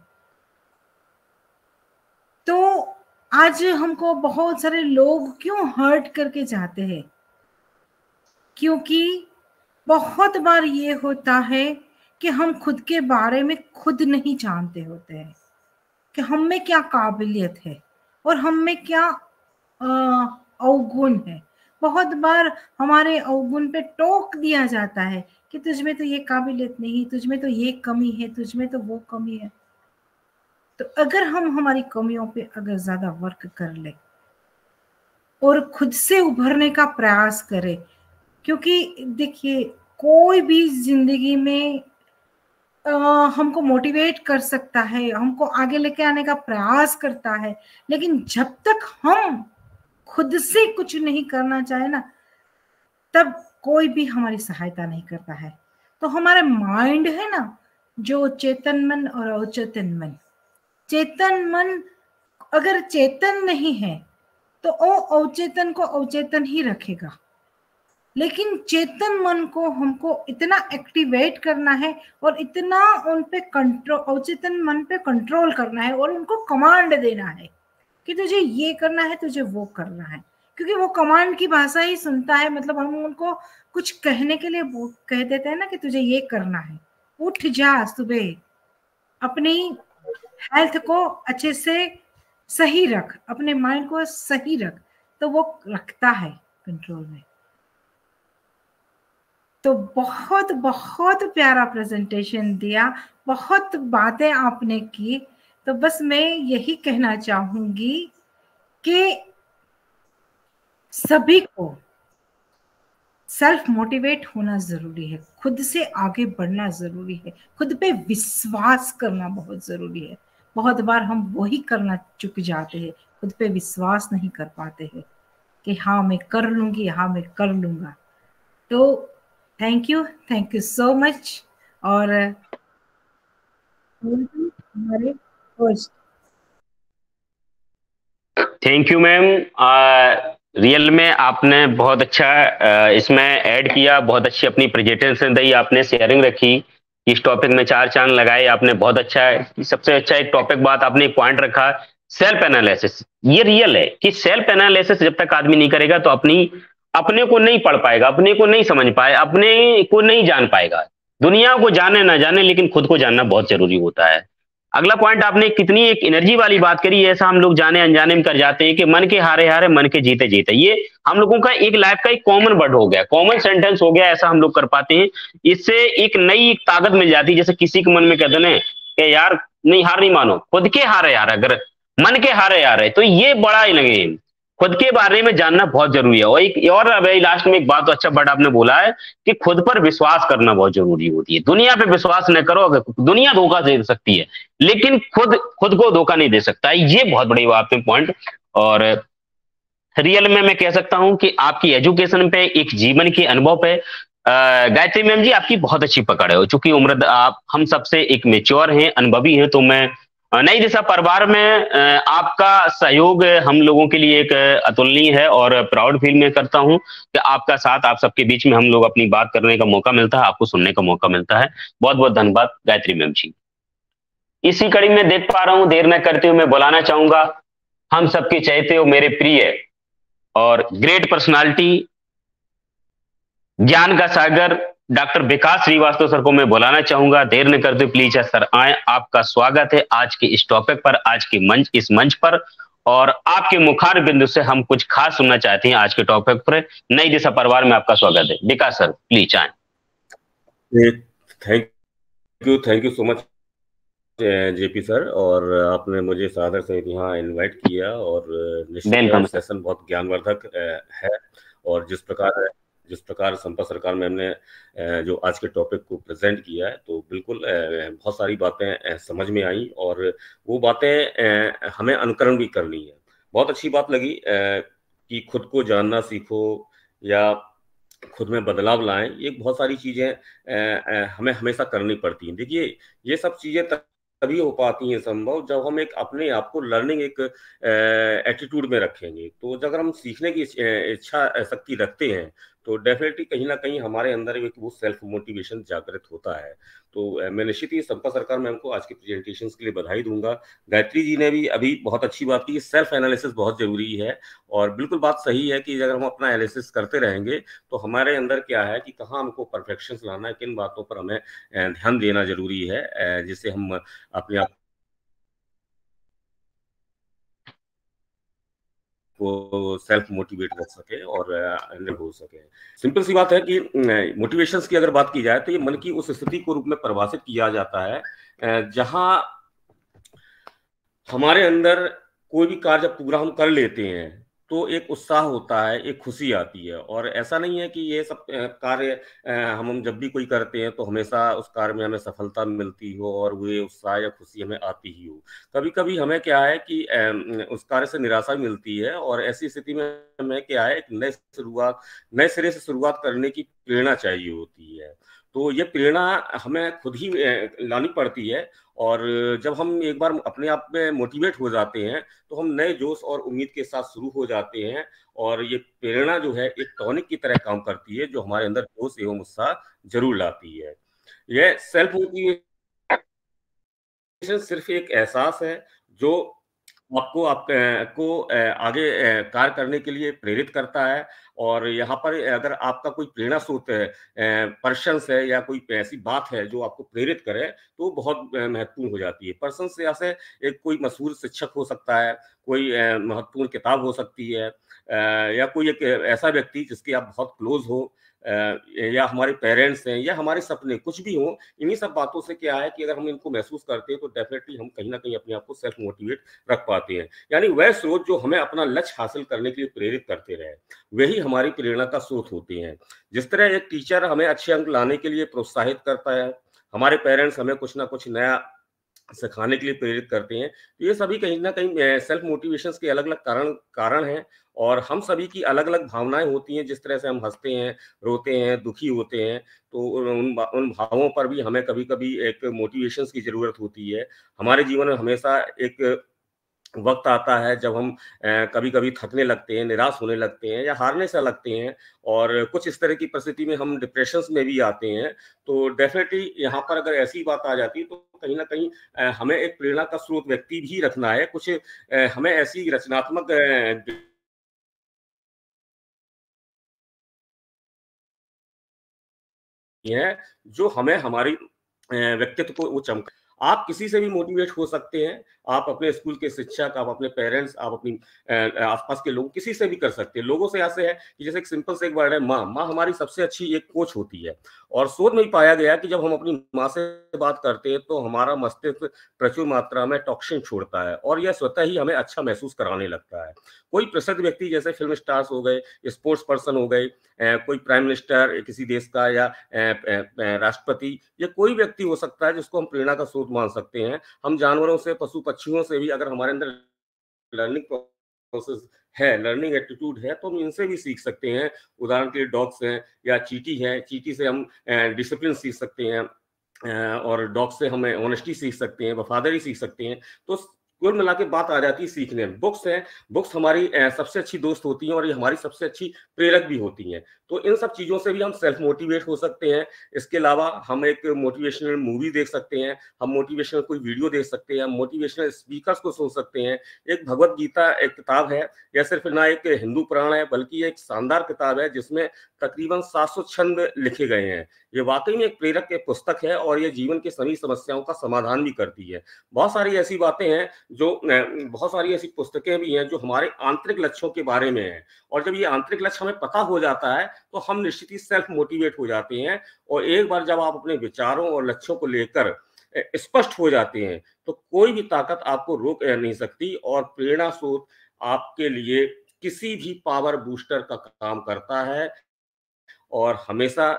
Speaker 4: तो आज हमको बहुत सारे लोग क्यों हर्ट करके जाते हैं? क्योंकि बहुत बार ये होता है कि हम खुद के बारे में खुद नहीं जानते होते हैं कि हम में क्या काबिलियत है और हम में क्या अवगुण है। बहुत बार हमारे अवगुण पे टोक दिया जाता है कि तुझ में तो ये काबिलियत नहीं, तुझ में तो ये कमी है, तुझ में तो वो कमी है। तो अगर हम हमारी कमियों पे अगर ज्यादा वर्क कर ले और खुद से उभरने का प्रयास करें, क्योंकि देखिए कोई भी जिंदगी में हमको मोटिवेट कर सकता है, हमको आगे लेके आने का प्रयास करता है, लेकिन जब तक हम खुद से कुछ नहीं करना चाहे ना, तब कोई भी हमारी सहायता नहीं करता है। तो हमारा माइंड है ना, जो चेतन मन और अवचेतन मन, चेतन मन अगर चेतन नहीं है तो वो अवचेतन को अवचेतन ही रखेगा। लेकिन चेतन मन को हमको इतना एक्टिवेट करना है और इतना उन पे कंट्रोल, अवचेतन मन पे कंट्रोल करना है और उनको कमांड देना है कि तुझे ये करना है, तुझे वो करना है, क्योंकि वो कमांड की भाषा ही सुनता है। मतलब हम उनको कुछ कहने के लिए वो कह देते हैं ना कि तुझे ये करना है, उठ जा सुबह, अपनी हेल्थ को अच्छे से सही रख, अपने माइंड को सही रख, तो वो रखता है कंट्रोल में। तो बहुत बहुत प्यारा प्रेजेंटेशन दिया, बहुत बातें आपने की। तो बस मैं यही कहना चाहूंगी कि सभी को सेल्फ मोटिवेट होना जरूरी है, खुद से आगे बढ़ना जरूरी है, खुद पे विश्वास करना बहुत जरूरी है। बहुत बार हम वही करना चुक जाते हैं, खुद पे विश्वास नहीं कर पाते हैं कि हाँ मैं कर लूंगी, हाँ मैं कर लूंगा। तो थैंक यू सो मच। और हमारे host,
Speaker 3: thank you ma'am. Real में आपने बहुत अच्छा इसमें ऐड किया, बहुत अच्छी अपनी प्रेजेंटेशन दी आपने, शेयरिंग रखी, इस टॉपिक में 4 चांद लगाए आपने, बहुत अच्छा है। सबसे अच्छा एक टॉपिक बात आपने एक पॉइंट रखा, सेल्फ एनालिसिस। ये रियल है कि सेल्फ एनालिसिस जब तक आदमी नहीं करेगा तो अपने को नहीं पढ़ पाएगा, अपने को नहीं समझ पाए, अपने को नहीं जान पाएगा। दुनिया को जाने ना जाने, लेकिन खुद को जानना बहुत जरूरी होता है। अगला पॉइंट आपने कितनी एक एनर्जी वाली बात करी, ऐसा हम लोग जाने अनजाने में कर जाते हैं कि मन के हारे हारे मन के जीते जीते। ये हम लोगों का एक लाइफ का एक कॉमन वर्ड हो गया, कॉमन सेंटेंस हो गया, ऐसा हम लोग कर पाते हैं। इससे एक नई एक ताकत मिल जाती है। जैसे किसी के मन में कहते हैं कि यार नहीं, हार नहीं मानो, खुद के हारे यार, अगर मन के हारे यार है तो ये बड़ा ही लगे। खुद के बारे में जानना बहुत जरूरी है। और एक और अभी लास्ट में एक बात, तो अच्छा वर्ड आपने बोला है कि खुद पर विश्वास करना बहुत जरूरी होती है। दुनिया पे विश्वास न करो, अगर दुनिया धोखा दे सकती है लेकिन खुद को धोखा नहीं दे सकता है। ये बहुत बड़ी बात है, पॉइंट। और रियल में मैं कह सकता हूं कि आपकी एजुकेशन पे, एक जीवन के अनुभव पे गायत्री मैम जी आपकी बहुत अच्छी पकड़ है। चूंकि उम्र आप हम सबसे एक मेच्योर हैं, अनुभवी हैं, तो मैं नई दिशा परिवार में आपका सहयोग हम लोगों के लिए एक अतुलनीय है और प्राउड फील मैं करता हूं कि आपका साथ, आप सबके बीच में हम लोग अपनी बात करने का मौका मिलता है, आपको सुनने का मौका मिलता है। बहुत बहुत धन्यवाद गायत्री मैम जी। इसी कड़ी में देख पा रहा हूं, देर न करते हुए मैं बुलाना चाहूंगा हम सबके चाहते हो मेरे प्रिय और ग्रेट पर्सनालिटी, ज्ञान का सागर डॉक्टर विकास श्रीवास्तव सर को मैं बुलाना चाहूंगा। देर न करते प्लीज सर आए, आपका स्वागत है आज के इस टॉपिक पर, आज के मंच, इस मंच पर। और आपके मुखार बिंदु से हम कुछ खास सुनना चाहते हैं आज के टॉपिक पर। नई दिशा परिवार में आपका स्वागत है। विकास सर प्लीज आए।
Speaker 2: Thank you so much JP sir, और आपने मुझे सादर से यहाँ इनवाइट किया। और निश्चित सेशन बहुत ज्ञानवर्धक है। और जिस प्रकार संपत सरकार मैम ने जो आज के टॉपिक को प्रेजेंट किया है, तो बिल्कुल बहुत सारी बातें समझ में आई और वो बातें हमें अनुकरण भी करनी है। बहुत अच्छी बात लगी कि खुद को जानना सीखो या खुद में बदलाव लाएं। ये बहुत सारी चीजें हमें हमेशा करनी पड़ती हैं। देखिए, ये सब चीजें तभी हो पाती हैं संभव जब हम एक अपने आप को लर्निंग एक एटीट्यूड में रखेंगे। तो अगर हम सीखने की इच्छा शक्ति रखते हैं तो डेफिनेटली कहीं ना कहीं हमारे अंदर एक वो सेल्फ मोटिवेशन जागृत होता है। तो मैं निश्चित ही संपत सरकार मैम को आज की प्रेजेंटेशन के लिए बधाई दूंगा। गायत्री जी ने भी अभी बहुत अच्छी बात की, सेल्फ एनालिसिस बहुत जरूरी है। और बिल्कुल बात सही है कि अगर हम अपना एनालिसिस करते रहेंगे तो हमारे अंदर क्या है कि कहाँ हमको परफेक्शन लाना है, किन बातों पर हमें ध्यान देना जरूरी है, जिससे हम अपने आप को सेल्फ मोटिवेट रख सके और हो सके। सिंपल सी बात है कि मोटिवेशंस की अगर बात की जाए तो ये मन की उस स्थिति को रूप में परिभाषित किया जाता है जहां हमारे अंदर कोई भी कार्य जब पूरा हम कर लेते हैं तो एक उत्साह होता है, एक खुशी आती है। और ऐसा नहीं है कि ये सब कार्य हम जब भी कोई करते हैं तो हमेशा उस कार्य में हमें सफलता मिलती हो और वो उत्साह या खुशी हमें आती ही हो। कभी कभी हमें क्या है कि उस कार्य से निराशा मिलती है और ऐसी स्थिति में हमें क्या है, एक नए सिरे से शुरुआत करने की प्रेरणा चाहिए होती है। तो ये प्रेरणा हमें खुद ही लानी पड़ती है। और जब हम एक बार अपने आप में मोटिवेट हो जाते हैं तो हम नए जोश और उम्मीद के साथ शुरू हो जाते हैं। और ये प्रेरणा जो है एक टॉनिक की तरह काम करती है जो हमारे अंदर जोश एवं उत्साह जरूर लाती है। यह सेल्फ मोटिवेशन सिर्फ एक एहसास है जो आपको को आगे कार्य करने के लिए प्रेरित करता है। और यहाँ पर अगर आपका कोई प्रेरणा स्रोत है, पर्सन्स है या कोई ऐसी बात है जो आपको प्रेरित करे, तो बहुत महत्वपूर्ण हो जाती है। पर्सन्स जैसे एक कोई मशहूर शिक्षक हो सकता है, कोई महत्वपूर्ण किताब हो सकती है, या कोई एक ऐसा व्यक्ति जिसके आप बहुत क्लोज हो, या हमारे पेरेंट्स हैं या हमारे सपने, कुछ भी हो। इन्हीं सब बातों से क्या है कि अगर हम इनको महसूस करते हैं तो डेफिनेटली हम कहीं ना कहीं अपने आप को सेल्फ मोटिवेट रख पाते हैं। यानी वह स्रोत जो हमें अपना लक्ष्य हासिल करने के लिए प्रेरित करते रहे, वही हमारी प्रेरणा का स्रोत होते हैं। जिस तरह एक टीचर हमें अच्छे अंक लाने के लिए प्रोत्साहित करता है, हमारे पेरेंट्स हमें कुछ ना कुछ नया सिखाने के लिए प्रेरित करते हैं, तो ये सभी कहीं न कहीं सेल्फ मोटिवेशंस के अलग-अलग कारण हैं। और हम सभी की अलग-अलग भावनाएँ होती हैं, जिस तरह से हम हँसते हैं, रोते हैं, दुखी होते हैं, तो उन भावों पर भी हमें कभी-कभी एक मोटिवेशंस की ज़रूरत होती है। हमारे जीवन में हमेशा एक वक़्त आता है जब हम कभी-कभी थकने लगते हैं, निराश होने लगते हैं या हारने से लगते हैं, और कुछ इस तरह की परिस्थिति में हम डिप्रेशंस में भी आते हैं। तो डेफ़िनेटली यहाँ पर अगर ऐसी बात आ जाती है तो कहीं न कहीं हमें एक प्रेरणा का स्रोत व्यक्ति भी रखना है। कुछ हमें ऐसी रचनात्मक है जो हमें हमारी व्यक्तित्व को वो चमक। आप किसी से भी मोटिवेट हो सकते हैं। आप अपने स्कूल के शिक्षक, आप अपने पेरेंट्स, आप अपनी आस-पास के लोग, किसी से भी कर सकते हैं। लोगों से ऐसे है कि जैसे एक सिंपल से एक वर्ड है माँ। माँ हमारी सबसे अच्छी एक कोच होती है, और शोध में भी पाया गया कि जब हम अपनी माँ से बात करते हैं तो हमारा मस्तिष्क प्रचुर मात्रा में टॉक्सिन छोड़ता है और यह स्वतः ही हमें अच्छा महसूस कराने लगता है। कोई प्रसिद्ध व्यक्ति जैसे फ़िल्म स्टार्स हो गए, स्पोर्ट्स पर्सन हो गए, कोई प्राइम मिनिस्टर किसी देश का, या राष्ट्रपति, या कोई व्यक्ति हो सकता है जिसको हम प्रेरणा का स्रोत मान सकते हैं। हम जानवरों से, पशु-पक्षियों से भी अगर हमारे अंदर लर्निंग प्रोसेस है, लर्निंग एटीट्यूड है, तो हम इनसे भी सीख सकते हैं। उदाहरण के लिए डॉग्स हैं या चींटी है, चींटी से हम डिसिप्लिन सीख सकते हैं, और डॉग से हमें ऑनेस्टी सीख सकते हैं, वफादारी सीख सकते हैं। तो कुल मिला के बात आ जाती है सीखने में। बुक्स हैं, बुक्स हमारी सबसे अच्छी दोस्त होती हैं और ये हमारी सबसे अच्छी प्रेरक भी होती हैं। तो इन सब चीज़ों से भी हम सेल्फ मोटिवेट हो सकते हैं। इसके अलावा हम एक मोटिवेशनल मूवी देख सकते हैं, हम मोटिवेशनल कोई वीडियो देख सकते हैं, हम मोटिवेशनल स्पीकर्स को सुन सकते हैं। एक भगवत गीता एक किताब है, यह सिर्फ ना एक हिंदू पुराण है, बल्कि ये एक शानदार किताब है जिसमें तकरीबन 700 छंद लिखे गए हैं। ये वाक़ई में एक प्रेरक एक पुस्तक है और ये जीवन की सभी समस्याओं का समाधान भी करती है। बहुत सारी ऐसी बातें हैं जो बहुत सारी ऐसी पुस्तकें भी हैं जो हमारे आंतरिक लक्ष्यों के बारे में हैं, और जब ये आंतरिक लक्ष्य हमें पता हो जाता है तो हम निश्चित ही सेल्फ मोटिवेट हो जाते हैं। और एक बार जब आप अपने विचारों और लक्ष्यों को लेकर स्पष्ट हो जाते हैं तो कोई भी ताकत आपको रोक नहीं सकती, और प्रेरणा स्रोत आपके लिए किसी भी पावर बूस्टर का काम करता है। और हमेशा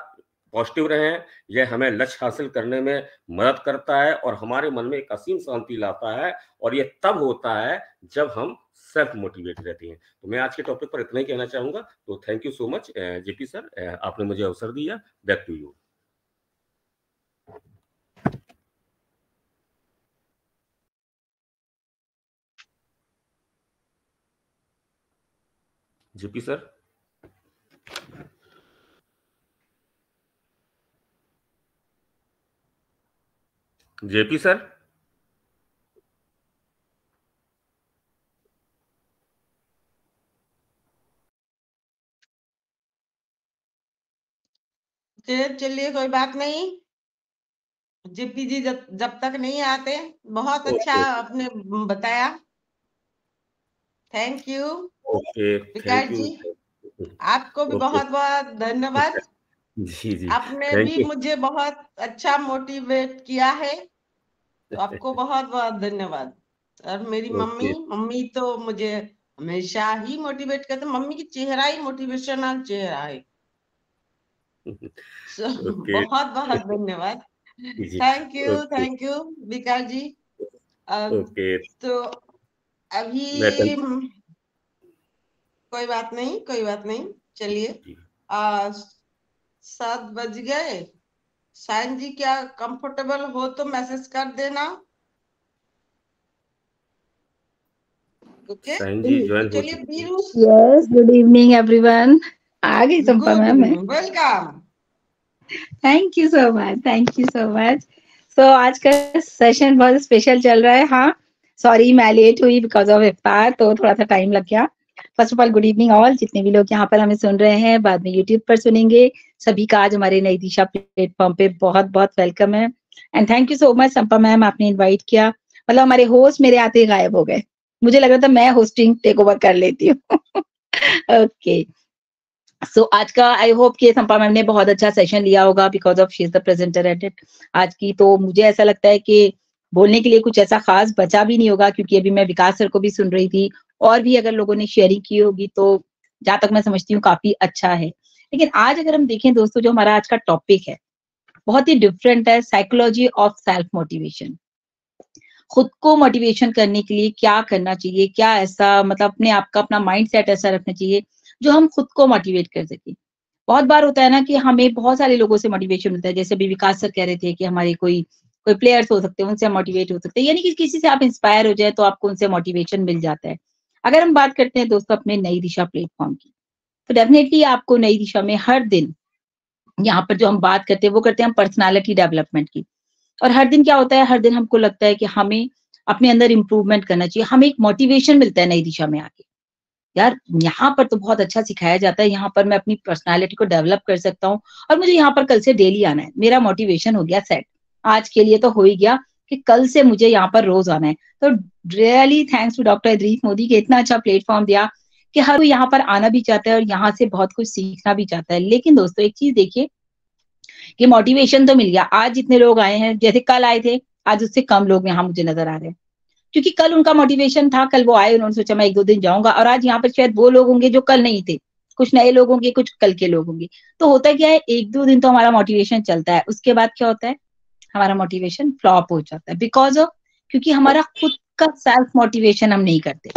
Speaker 2: पॉजिटिव रहें, यह हमें लक्ष्य हासिल करने में मदद करता है और हमारे मन में एक असीम शांति लाता है, और ये तब होता है जब हम सेल्फ मोटिवेट रहते हैं। तो मैं आज के टॉपिक पर इतना ही कहना चाहूँगा। तो thank you so much JP sir, आपने मुझे अवसर दिया। Back to you. JP sir. JP sir.
Speaker 1: चलिए कोई बात नहीं। जेपी जी जब तक नहीं आते, बहुत अच्छा आपने बताया। Thank you.
Speaker 2: ओके,
Speaker 1: विकास जी, आपको भी बहुत बहुत धन्यवाद।
Speaker 2: जी
Speaker 1: आपने भी मुझे बहुत अच्छा मोटिवेट किया है, तो आपको बहुत बहुत धन्यवाद। और मेरी मम्मी तो मुझे हमेशा ही मोटिवेट करते। मम्मी की चेहरा ही मोटिवेशनल चेहरा है। बहुत बहुत धन्यवाद। थैंक यू विकास जी। तो अभी कोई बात नहीं। चलिए 7 बज गए। साइन जी क्या कंफर्टेबल हो तो मैसेज कर देना। ओके, चलिए Biru.
Speaker 5: Yes, good evening everyone. आ गई Sampa ma'am.
Speaker 1: Welcome.
Speaker 5: Thank you so much. So आज का सेशन बहुत स्पेशल चल रहा है। हाँ, सॉरी मैं लेट हुई बिकॉज ऑफ इफ्तार, तो थोड़ा सा टाइम लग गया। First of all good evening all, जितने भी लोग यहाँ पर हमें सुन रहे हैं, बाद में यूट्यूब पर सुनेंगे, सभी का आज हमारे नई दिशा प्लेटफॉर्म पे बहुत बहुत वेलकम है। And thank you so much Sampa ma'am, आपने इन्वाइट किया। मतलब हमारे होस्ट मेरे आते ही गायब हो गए, मुझे लग रहा था मैं होस्टिंग टेक ओवर कर लेती हूँ। ओके, सो आज का आई होप कि संपा मैम ने बहुत अच्छा सेशन लिया होगा because of she is the presenter at it आज की। तो मुझे ऐसा लगता है कि बोलने के लिए कुछ ऐसा खास बचा भी नहीं होगा, क्योंकि अभी मैं विकास सर को भी सुन रही थी और भी अगर लोगों ने शेयरिंग की होगी, तो जहां तक मैं समझती हूँ काफी अच्छा है। लेकिन आज अगर हम देखें दोस्तों, जो हमारा आज का टॉपिक है बहुत ही डिफरेंट है, साइकोलॉजी ऑफ सेल्फ मोटिवेशन। खुद को मोटिवेशन करने के लिए क्या करना चाहिए, क्या ऐसा मतलब अपने आप का अपना माइंड सेट ऐसा रखना चाहिए जो हम खुद को मोटिवेट कर सके। बहुत बार होता है ना कि हमें बहुत सारे लोगों से मोटिवेशन मिलता है, जैसे अभी विकास सर कह रहे थे कि हमारे कोई प्लेयर्स हो सकते हैं, उनसे मोटिवेट हो सकते हैं, यानी कि किसी से आप इंस्पायर हो जाए तो आपको उनसे मोटिवेशन मिल जाता है। अगर हम बात करते हैं दोस्तों अपने नई दिशा प्लेटफॉर्म की, तो डेफिनेटली आपको नई दिशा में हर दिन यहाँ पर जो हम बात करते हैं वो करते हैं हम पर्सनालिटी डेवलपमेंट की। और हर दिन क्या होता है, हर दिन हमको लगता है कि हमें अपने अंदर इम्प्रूवमेंट करना चाहिए, हमें एक मोटिवेशन मिलता है नई दिशा में आके। यार यहाँ पर तो बहुत अच्छा सिखाया जाता है, यहाँ पर मैं अपनी पर्सनालिटी को डेवलप कर सकता हूँ और मुझे यहाँ पर कल से डेली आना है, मेरा मोटिवेशन हो गया सेट, आज के लिए तो हो ही गया कि कल से मुझे यहाँ पर रोज आना है। तो really thanks to doctor Idris Modi के इतना अच्छा प्लेटफॉर्म दिया कि हर कोई यहाँ पर आना भी चाहता है और यहाँ से बहुत कुछ सीखना भी चाहता है। लेकिन दोस्तों एक चीज देखिए कि मोटिवेशन तो मिल गया, आज जितने लोग आए हैं, जैसे कल आए थे आज उससे कम लोग यहाँ मुझे नजर आ रहे हैं, क्योंकि कल उनका मोटिवेशन था, कल वो आए, उन्होंने सोचा मैं 1-2 दिन जाऊंगा, और आज यहाँ पर शायद वो लोग होंगे जो कल नहीं थे, कुछ नए लोग होंगे, कुछ कल के लोग होंगे। तो होता क्या है, 1-2 दिन तो हमारा मोटिवेशन चलता है, उसके बाद क्या होता है, हमारा मोटिवेशन फ्लॉप हो जाता है, बिकॉज ऑफ क्योंकि हमारा खुद का सेल्फ मोटिवेशन हम नहीं करते।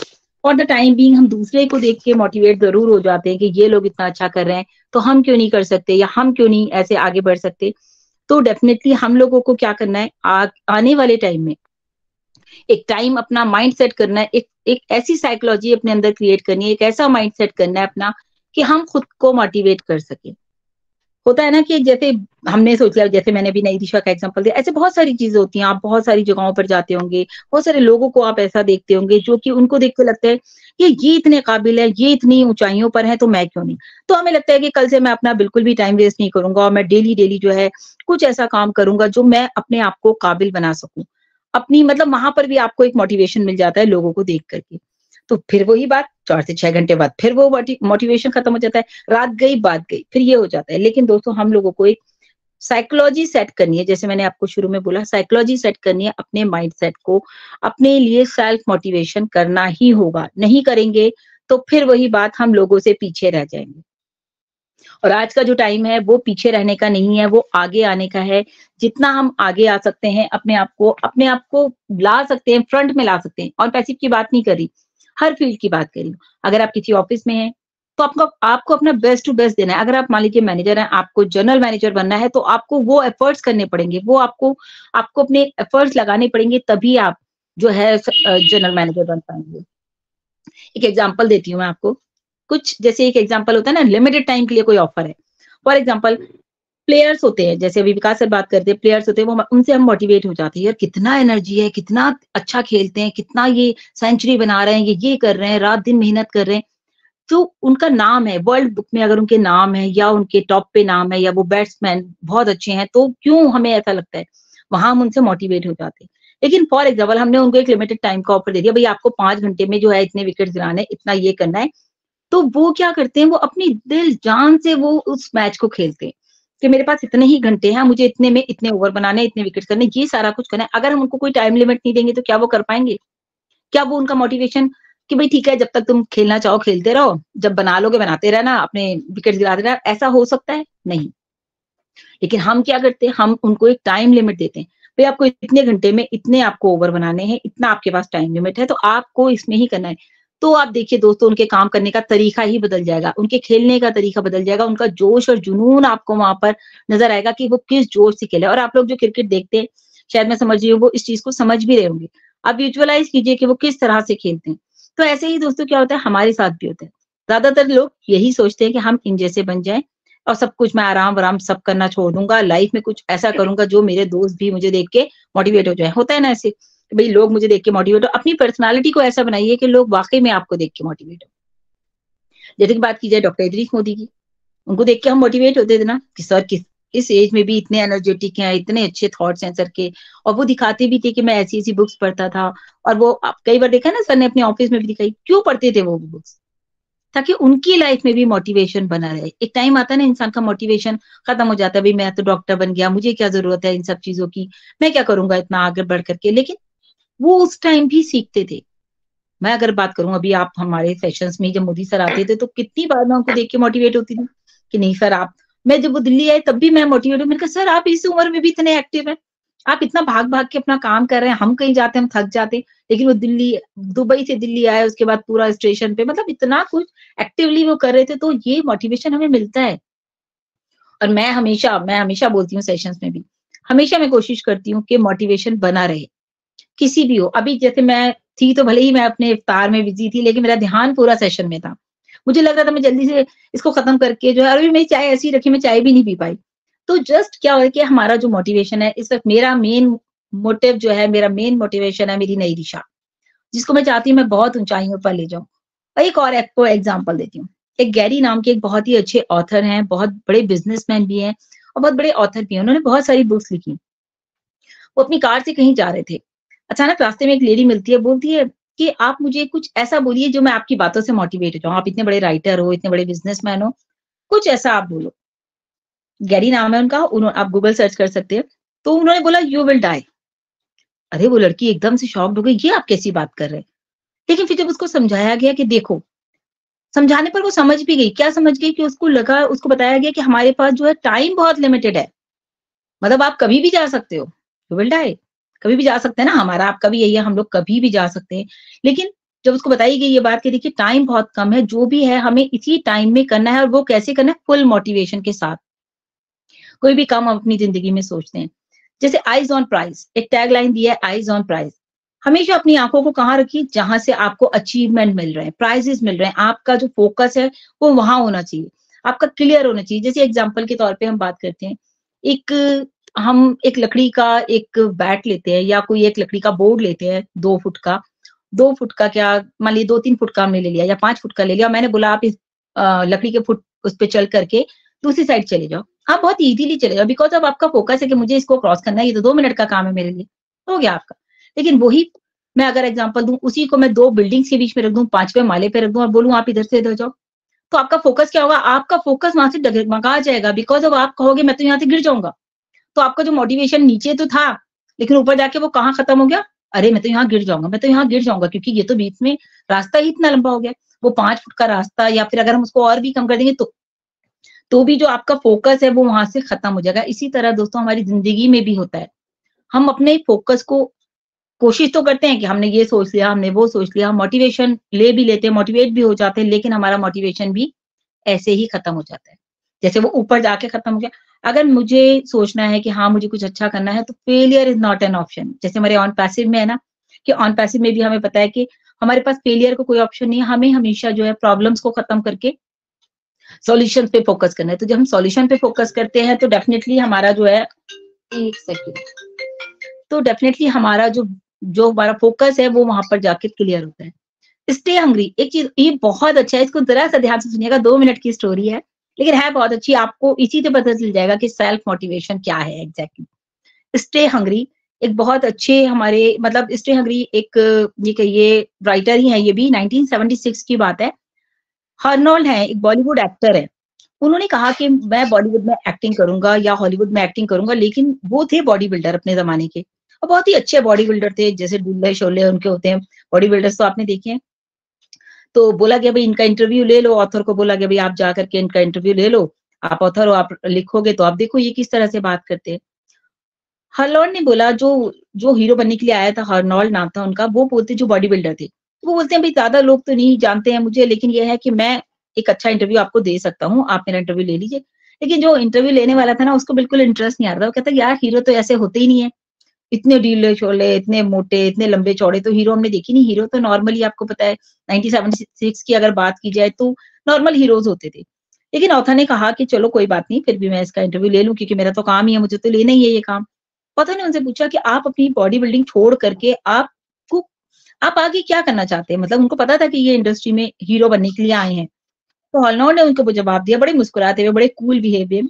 Speaker 5: फॉर द टाइम बीइंग हम दूसरे को देख के मोटिवेट जरूर हो जाते हैं कि ये लोग इतना अच्छा कर रहे हैं तो हम क्यों नहीं कर सकते, या हम क्यों नहीं ऐसे आगे बढ़ सकते। तो डेफिनेटली हम लोगों को क्या करना है, आने वाले टाइम में एक टाइम अपना माइंड सेट करना है, एक ऐसी साइकोलॉजी अपने अंदर क्रिएट करनी है, एक ऐसा माइंड सेट करना है अपना कि हम खुद को मोटिवेट कर सके। होता है ना कि जैसे हमने सोच लिया, जैसे मैंने भी नई दिशा का एग्जांपल दिया, ऐसे बहुत सारी चीजें होती हैं, आप बहुत सारी जगहों पर जाते होंगे, बहुत सारे लोगों को आप ऐसा देखते होंगे जो कि उनको देख के लगता है कि ये इतने काबिल है, ये इतनी ऊंचाइयों पर है, तो मैं क्यों नहीं। तो हमें लगता है कि कल से मैं अपना बिल्कुल भी टाइम वेस्ट नहीं करूंगा और मैं डेली डेली जो है कुछ ऐसा काम करूंगा जो मैं अपने आप को काबिल बना सकूं अपनी, मतलब वहां पर भी आपको एक मोटिवेशन मिल जाता है लोगों को देख करके। तो फिर वही बात 4 से 6 घंटे बाद फिर वो मोटिवेशन खत्म हो जाता है, रात गई बात गई, फिर ये हो जाता है। लेकिन दोस्तों हम लोगों को एक साइकोलॉजी सेट करनी है, जैसे मैंने आपको शुरू में बोला, साइकोलॉजी सेट करनी है, अपने माइंड सेट को अपने लिए सेल्फ मोटिवेशन करना ही होगा। नहीं करेंगे तो फिर वही बात, हम लोगों से पीछे रह जाएंगे। और आज का जो टाइम है वो पीछे रहने का नहीं है, वो आगे आने का है। जितना हम आगे आ सकते हैं, अपने आप को ला सकते हैं, फ्रंट में ला सकते हैं। और पैसिव की बात नहीं करी, हर फील्ड की बात करी। अगर आप किसी ऑफिस में हैं तो आपको अपना बेस्ट टू बेस्ट देना है। अगर आप मान लीजिए मैनेजर हैं, आपको जनरल मैनेजर बनना है, तो आपको वो एफर्ट्स करने पड़ेंगे, वो आपको अपने एफर्ट्स लगाने पड़ेंगे, तभी आप जो है जनरल मैनेजर बन पाएंगे। एक एग्जांपल देती हूँ मैं आपको, कुछ जैसे एक एग्जांपल होता है ना, लिमिटेड टाइम के लिए कोई ऑफर है। फॉर एग्जांपल प्लेयर्स होते हैं, जैसे अभी विकास से बात करते हैं, प्लेयर्स होते हैं, वो उनसे हम मोटिवेट हो जाते हैं, यार कितना एनर्जी है, कितना अच्छा खेलते हैं, कितना ये सेंचुरी बना रहे हैं, ये कर रहे हैं, रात दिन मेहनत कर रहे हैं। तो उनका नाम है वर्ल्ड बुक में, अगर उनके नाम है या उनके टॉप पे नाम है, या वो बैट्समैन बहुत अच्छे हैं, तो क्यों हमें ऐसा लगता है, वहां हम उनसे मोटिवेट हो जाते हैं। लेकिन फॉर एग्जाम्पल हमने उनको एक लिमिटेड टाइम का ऑफर दे दिया, भाई आपको 5 घंटे में जो है इतने विकेट गिराने, इतना ये करना है। तो वो क्या करते हैं, वो अपनी दिल जान से वो उस मैच को खेलते हैं कि मेरे पास इतने ही घंटे हैं, मुझे इतने में इतने ओवर बनाने, इतने विकेट करने, ये सारा कुछ करना है। अगर हम उनको कोई टाइम लिमिट नहीं देंगे तो क्या वो कर पाएंगे? क्या वो उनका मोटिवेशन कि भाई ठीक है, जब तक तुम खेलना चाहो खेलते रहो, जब बना लोगे बनाते रहना, अपने विकेट गिराते रहना, ऐसा हो सकता है? नहीं। लेकिन हम क्या करते हैं, हम उनको एक टाइम लिमिट देते हैं, भाई आपको इतने घंटे में इतने आपको ओवर बनाने हैं, इतना आपके पास टाइम लिमिट है, तो आपको इसमें ही करना है। तो आप देखिए दोस्तों, उनके काम करने का तरीका ही बदल जाएगा, उनके खेलने का तरीका बदल जाएगा, उनका जोश और जुनून आपको वहां पर नजर आएगा कि वो किस जोश से खेले। और आप लोग जो क्रिकेट देखते हैं, शायद मैं समझ रही हूँ वो इस चीज को समझ भी रहे होंगे। आप विजुअलाइज कीजिए कि वो किस तरह से खेलते हैं। तो ऐसे ही दोस्तों क्या होता है, हमारे साथ भी होता है। ज्यादातर लोग यही सोचते हैं कि हम इन जैसे बन जाएं और सब कुछ मैं आराम सब करना छोड़ दूंगा, लाइफ में कुछ ऐसा करूंगा जो मेरे दोस्त भी मुझे देख के मोटिवेट हो जाए। होता है ना ऐसे, भाई लोग मुझे देख के मोटिवेट हो। अपनी पर्सनालिटी को ऐसा बनाइए कि लोग वाकई में आपको देख के मोटिवेट हो। जैसे कि बात की जाए डॉक्टर इदरीस मोदी की, उनको देख के हम मोटिवेट होते थे ना कि सर इस एज में भी इतने एनर्जेटिक हैं, इतने अच्छे थॉट्स हैं सर के, और वो दिखाते भी थे कि मैं ऐसी ऐसी बुक्स पढ़ता था। और वो कई बार देखा ना सर ने अपने ऑफिस में भी दिखाई, क्यों पढ़ते थे वो बुक्स, ताकि उनकी लाइफ में भी मोटिवेशन बना रहे। एक टाइम आता है ना इंसान का मोटिवेशन खत्म हो जाता है, भाई मैं तो डॉक्टर बन गया, मुझे क्या जरूरत है इन सब चीजों की, मैं क्या करूंगा इतना आगे बढ़ करके। लेकिन वो उस टाइम भी सीखते थे। मैं अगर बात करूं, अभी आप हमारे सेशंस में जब मोदी सर आते थे तो कितनी बार मैं उनको देख के मोटिवेट होती थी कि नहीं सर आप, मैं जब वो दिल्ली आई तब भी मैं मोटिवेट हूँ। मैंने कहा सर आप इस उम्र में भी इतने एक्टिव हैं, आप इतना भाग भाग के अपना काम कर रहे हैं, हम कहीं जाते हैं हम थक जाते, लेकिन वो दिल्ली, दुबई से दिल्ली आए, उसके बाद पूरा स्टेशन पे, मतलब इतना कुछ एक्टिवली वो कर रहे थे। तो ये मोटिवेशन हमें मिलता है। और मैं हमेशा बोलती हूँ सेशंस में भी, हमेशा मैं कोशिश करती हूँ कि मोटिवेशन बना रहे, किसी भी हो। अभी जैसे मैं थी तो भले ही मैं अपने इफ्तार में बिजी थी, लेकिन मेरा ध्यान पूरा सेशन में था। मुझे लग रहा था मैं जल्दी से इसको खत्म करके जो है, अभी मेरी चाय ऐसी रखी, मैं चाय भी नहीं पी पाई। तो जस्ट क्या है कि हमारा जो मोटिवेशन है इस वक्त, मेरा मेन मोटिव जो है, मेरा मेन मोटिवेशन है मेरी नई दिशा, जिसको मैं चाहती हूँ मैं बहुत ऊंचाइयों पर ले जाऊं। और एक और आपको एग्जाम्पल देती हूँ। एक गैरी नाम के एक बहुत ही अच्छे ऑथर हैं, बहुत बड़े बिजनेसमैन भी हैं और बहुत बड़े ऑथर भी हैं। उन्होंने बहुत सारी बुक्स लिखी। वो अपनी कार से कहीं जा रहे थे, अचानक रास्ते में एक लेडी मिलती है, बोलती है कि आप मुझे कुछ ऐसा बोलिए जो मैं आपकी बातों से मोटिवेट हो जाऊं, आप इतने बड़े राइटर हो, इतने बड़े बिजनेसमैन हो, कुछ ऐसा आप बोलो। गैरी नाम है उनका, आप गूगल सर्च कर सकते हैं। तो उन्होंने बोला यू विल डाई। अरे वो लड़की एकदम से शॉक्ड हो गई, ये आप कैसी बात कर रहे हैं। लेकिन फिर जब उसको समझाया गया कि देखो, समझाने पर वो समझ भी गई। क्या समझ गई कि उसको बताया गया कि हमारे पास जो है टाइम बहुत लिमिटेड है, मतलब आप कभी भी जा सकते हो, यू विल डाई, कभी भी जा सकते हैं ना, हमारा आपका भी यही है, हम लोग कभी भी जा सकते हैं। लेकिन जब उसको बताई गई ये बात कि देखिए टाइम बहुत कम है, जो भी है हमें इसी टाइम में करना है, और वो कैसे करना है, फुल मोटिवेशन के साथ। कोई भी काम हम अपनी जिंदगी में सोचते हैं, जैसे आइज ऑन प्राइज, एक टैग लाइन दिया है, आइज ऑन प्राइज। हमेशा अपनी आंखों को कहाँ रखिए, जहां से आपको अचीवमेंट मिल रहे हैं, प्राइजेस मिल रहे हैं, आपका जो फोकस है वो वहां होना चाहिए, आपका क्लियर होना चाहिए। जैसे एग्जाम्पल के तौर पे हम बात करते हैं, हम एक लकड़ी का एक बैट लेते हैं, या कोई एक लकड़ी का बोर्ड लेते हैं 2 फुट का, 2 फुट का क्या, मान लीजिए 2-3 फुट का हमने ले लिया, या 5 फुट का ले लिया। मैंने बोला आप इस लकड़ी के फुट उस पे चल करके दूसरी साइड चले जाओ, आप बहुत इजीली चले जाओ, बिकॉज अब आपका फोकस है कि मुझे इसको क्रॉस करना है, ये तो 2 मिनट का काम है मेरे लिए, हो गया आपका। लेकिन वही मैं अगर एग्जांपल दूं, उसी को मैं 2 बिल्डिंग्स के बीच में रख दूं, 5वें माले पे रख दूं और बोलूं आप इधर से इधर जाओ, तो आपका फोकस क्या होगा, आपका फोकस वहां से डगमगा जाएगा, बिकॉज अब आप कहोगे मैं तो यहाँ से गिर जाऊंगा। तो आपका जो मोटिवेशन नीचे तो था, लेकिन ऊपर जाके वो कहाँ खत्म हो गया, अरे मैं तो यहाँ गिर जाऊंगा, मैं तो यहाँ गिर जाऊंगा, क्योंकि ये तो बीच में रास्ता ही इतना लंबा हो गया। वो 5 फुट का रास्ता, या फिर अगर हम उसको और भी कम कर देंगे तो भी जो आपका फोकस है वो वहां से खत्म हो जाएगा। इसी तरह दोस्तों हमारी जिंदगी में भी होता है, हम अपने फोकस को कोशिश तो करते हैं कि हमने ये सोच लिया, हमने वो सोच लिया, मोटिवेशन ले भी लेते हैं, मोटिवेट भी हो जाते हैं, लेकिन हमारा मोटिवेशन भी ऐसे ही खत्म हो जाता है, जैसे वो ऊपर जाके खत्म हो गया। अगर मुझे सोचना है कि हाँ मुझे कुछ अच्छा करना है, तो failure is not an option. जैसे हमारे ऑन पैसिव में है ना, कि ऑन पैसिव में भी हमें पता है कि हमारे पास फेलियर को कोई ऑप्शन नहीं है, हमें हमेशा जो है प्रॉब्लम्स को खत्म करके सॉल्यूशन पे फोकस करना है। तो जब हम सॉल्यूशन पे फोकस करते हैं तो डेफिनेटली हमारा जो है, एक सेकेंड, तो डेफिनेटली हमारा जो हमारा फोकस है वो वहां पर जाके क्लियर होता है। स्टे हंग्री, एक चीज ये बहुत अच्छा है, इसको जरा सा ध्यान से सुनिएगा, 2 मिनट की स्टोरी है लेकिन है बहुत अच्छी, आपको इसी से पता चल जाएगा कि सेल्फ मोटिवेशन क्या है एग्जैक्टली। स्टे हंग्री एक बहुत अच्छे हमारे, मतलब स्टे हंग्री एक ये कहिए राइटर ही है, ये भी 1976 की बात है। हर्नोल्ड है, एक बॉलीवुड एक्टर है, उन्होंने कहा कि मैं बॉलीवुड में एक्टिंग करूंगा या हॉलीवुड में एक्टिंग करूंगा, लेकिन वो थे बॉडी बिल्डर अपने जमाने के, और बहुत ही अच्छे बॉडी बिल्डर थे, जैसे दुल्ले शोले उनके होते हैं बॉडी बिल्डर्स, तो आपने देखे हैं। तो बोला गया भाई इनका इंटरव्यू ले लो, ऑथर को बोला गया भाई आप जा करके इनका इंटरव्यू ले लो, आप ऑथर हो, आप लिखोगे तो आप देखो ये किस तरह से बात करते हैं। हर्नोल्ड ने बोला, जो हीरो बनने के लिए आया था, हर्नोल्ड नाम था उनका, वो बोलते जो बॉडी बिल्डर थे, वो बोलते हैं भाई ज्यादा लोग तो नहीं जानते हैं मुझे, लेकिन ये है कि मैं एक अच्छा इंटरव्यू आपको दे सकता हूँ, आप मेरा इंटरव्यू ले लीजिए। लेकिन जो इंटरव्यू लेने वाला था ना, उसको बिल्कुल इंटरेस्ट नहीं आ रहा था, वो कहता यार हीरो तो ऐसे होते ही नहीं है, इतने ढीले छोले, इतने मोटे, इतने लंबे चौड़े तो हीरो हमने देखी नहीं, हीरो तो नॉर्मली आपको पता है 1976 की अगर बात की जाए तो नॉर्मल हीरोज होते थे। लेकिन ऑथर ने कहा कि चलो कोई बात नहीं, फिर भी मैं इसका इंटरव्यू ले लूं, क्योंकि मेरा तो काम ही है, मुझे तो लेना ही है ये काम। ऑथर ने उनसे पूछा कि आप अपनी बॉडी बिल्डिंग छोड़ करके आप आगे क्या करना चाहते हैं, मतलब उनको पता था कि ये इंडस्ट्री में हीरो बनने के लिए आए हैं। तो हॉलनॉट ने उनको जवाब दिया बड़े मुस्कुराते हुए, बड़े कूल बिहेवियर,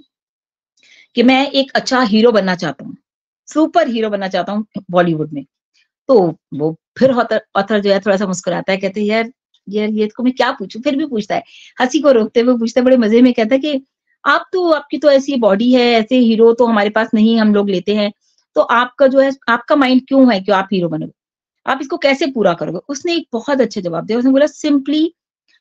Speaker 5: कि मैं एक अच्छा हीरो बनना चाहता हूँ, सुपर हीरो बनना चाहता हूँ बॉलीवुड में। तो वो फिर ऑथर जो है थोड़ा सा मुस्कुराता है, कहते हैं यार ये तो मैं क्या पूछूं, फिर भी पूछता है, हंसी को रोकते हुए पूछता है, बड़े मजे में, कहता है कि आपकी तो ऐसी बॉडी है, ऐसे हीरो तो हमारे पास नहीं, हम लोग लेते हैं, तो आपका जो है, आपका माइंड क्यों है कि आप हीरो बनोगे, आप इसको कैसे पूरा करोगे? उसने एक बहुत अच्छा जवाब दिया, उसने बोला सिंपली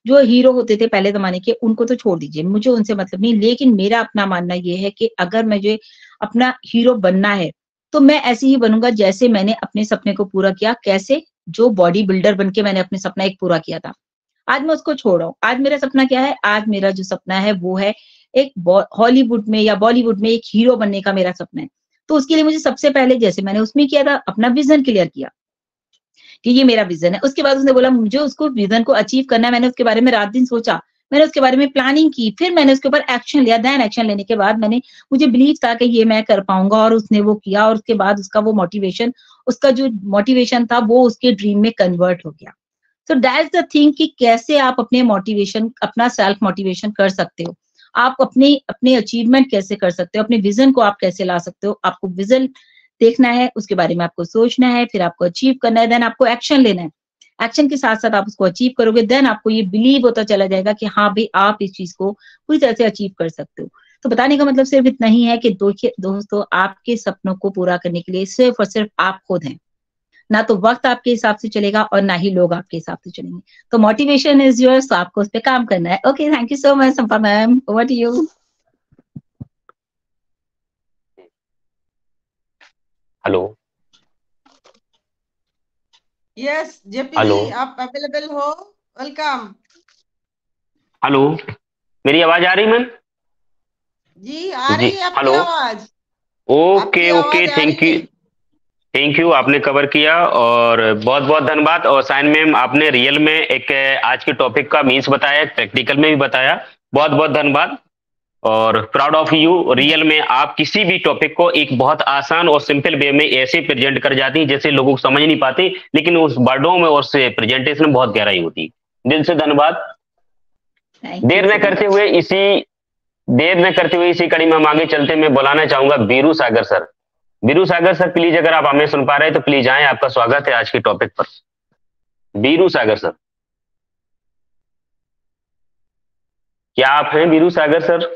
Speaker 5: जो हीरो होते थे पहले जमाने के, उनको तो छोड़ दीजिए, मुझे उनसे मतलब नहीं, लेकिन मेरा अपना मानना ये है कि अगर मुझे अपना हीरो बनना है तो मैं ऐसे ही बनूंगा जैसे मैंने अपने सपने को पूरा किया। कैसे? जो बॉडी बिल्डर बनके मैंने अपने सपना एक पूरा किया था। आज मैं उसको छोड़ रहा हूँ। आज मेरा सपना क्या है? आज मेरा जो सपना है वो है एक हॉलीवुड में या बॉलीवुड में एक हीरो बनने का मेरा सपना है। तो उसके लिए मुझे सबसे पहले, जैसे मैंने उसमें किया था, अपना विजन क्लियर किया कि ये मेरा विजन है। उसके बाद उसने बोला मुझे उसको विजन को अचीव करना है। मैंने उसके बारे में रात दिन सोचा, मैंने उसके बारे में प्लानिंग की, फिर मैंने उसके ऊपर एक्शन लिया। देन एक्शन लेने के बाद मुझे बिलीव था कि ये मैं कर पाऊंगा, और उसने वो किया, और उसके बाद उसका जो मोटिवेशन था वो उसके ड्रीम में कन्वर्ट हो गया। सो दैट्स द थिंग कि कैसे आप अपना सेल्फ मोटिवेशन कर सकते हो, आप अपने अचीवमेंट कैसे कर सकते हो, अपने विजन को आप कैसे ला सकते हो। आपको विजन देखना है, उसके बारे में आपको सोचना है, फिर आपको अचीव करना है, देन आपको एक्शन लेना है। एक्शन के साथ साथ आप उसको अचीव करोगे, देन आपको ये बिलीव होता चला जाएगा कि हाँ भाई आप इस चीज को पूरी तरह से अचीव कर सकते हो। तो बताने का मतलब सिर्फ इतना ही है कि दोस्तों, आपके सपनों को पूरा करने के लिए सिर्फ और सिर्फ आप खुद हैं। ना तो वक्त आपके हिसाब से चलेगा और ना ही लोग आपके हिसाब से चलेंगे। तो मोटिवेशन इज योर्स, तो आपको उस पर काम करना है। Okay, thank you so much Sampa ma'am, over to you.
Speaker 3: Hello.
Speaker 1: Yes JP
Speaker 3: hello.
Speaker 1: जी, आप अवेलेबल हो? वेलकम।
Speaker 3: हेलो, मेरी आवाज आ रही मैम?
Speaker 1: जी आ
Speaker 3: जी,
Speaker 1: रही है आपकी
Speaker 3: हेलो।
Speaker 1: आवाज।
Speaker 3: ओके
Speaker 1: आपकी
Speaker 3: ओके,
Speaker 1: आवाज आ
Speaker 3: थैंक
Speaker 1: रही
Speaker 3: यू।
Speaker 1: है।
Speaker 3: थैंक यू, आपने कवर किया और बहुत बहुत धन्यवाद। और साइन मैम, आपने रियल में एक आज के टॉपिक का मीन्स बताया, प्रैक्टिकल में भी बताया, बहुत बहुत धन्यवाद। और प्राउड ऑफ यू, रियल में आप किसी भी टॉपिक को एक बहुत आसान और सिंपल वे में ऐसे प्रेजेंट कर जाती हैं जैसे लोगों को समझ नहीं पाते, लेकिन उस वर्डों में और से प्रेजेंटेशन में बहुत गहराई होती। दिल से धन्यवाद। देर न करते हुए इसी कड़ी में हम आगे चलते, मैं बुलाना चाहूंगा Biru Sagar sir. Biru Sagar sir please, अगर आप हमें सुन पा रहे हैं तो प्लीज आए, आपका स्वागत है आज के टॉपिक पर। बीरू सागर सर, क्या आप हैं Biru Sagar sir?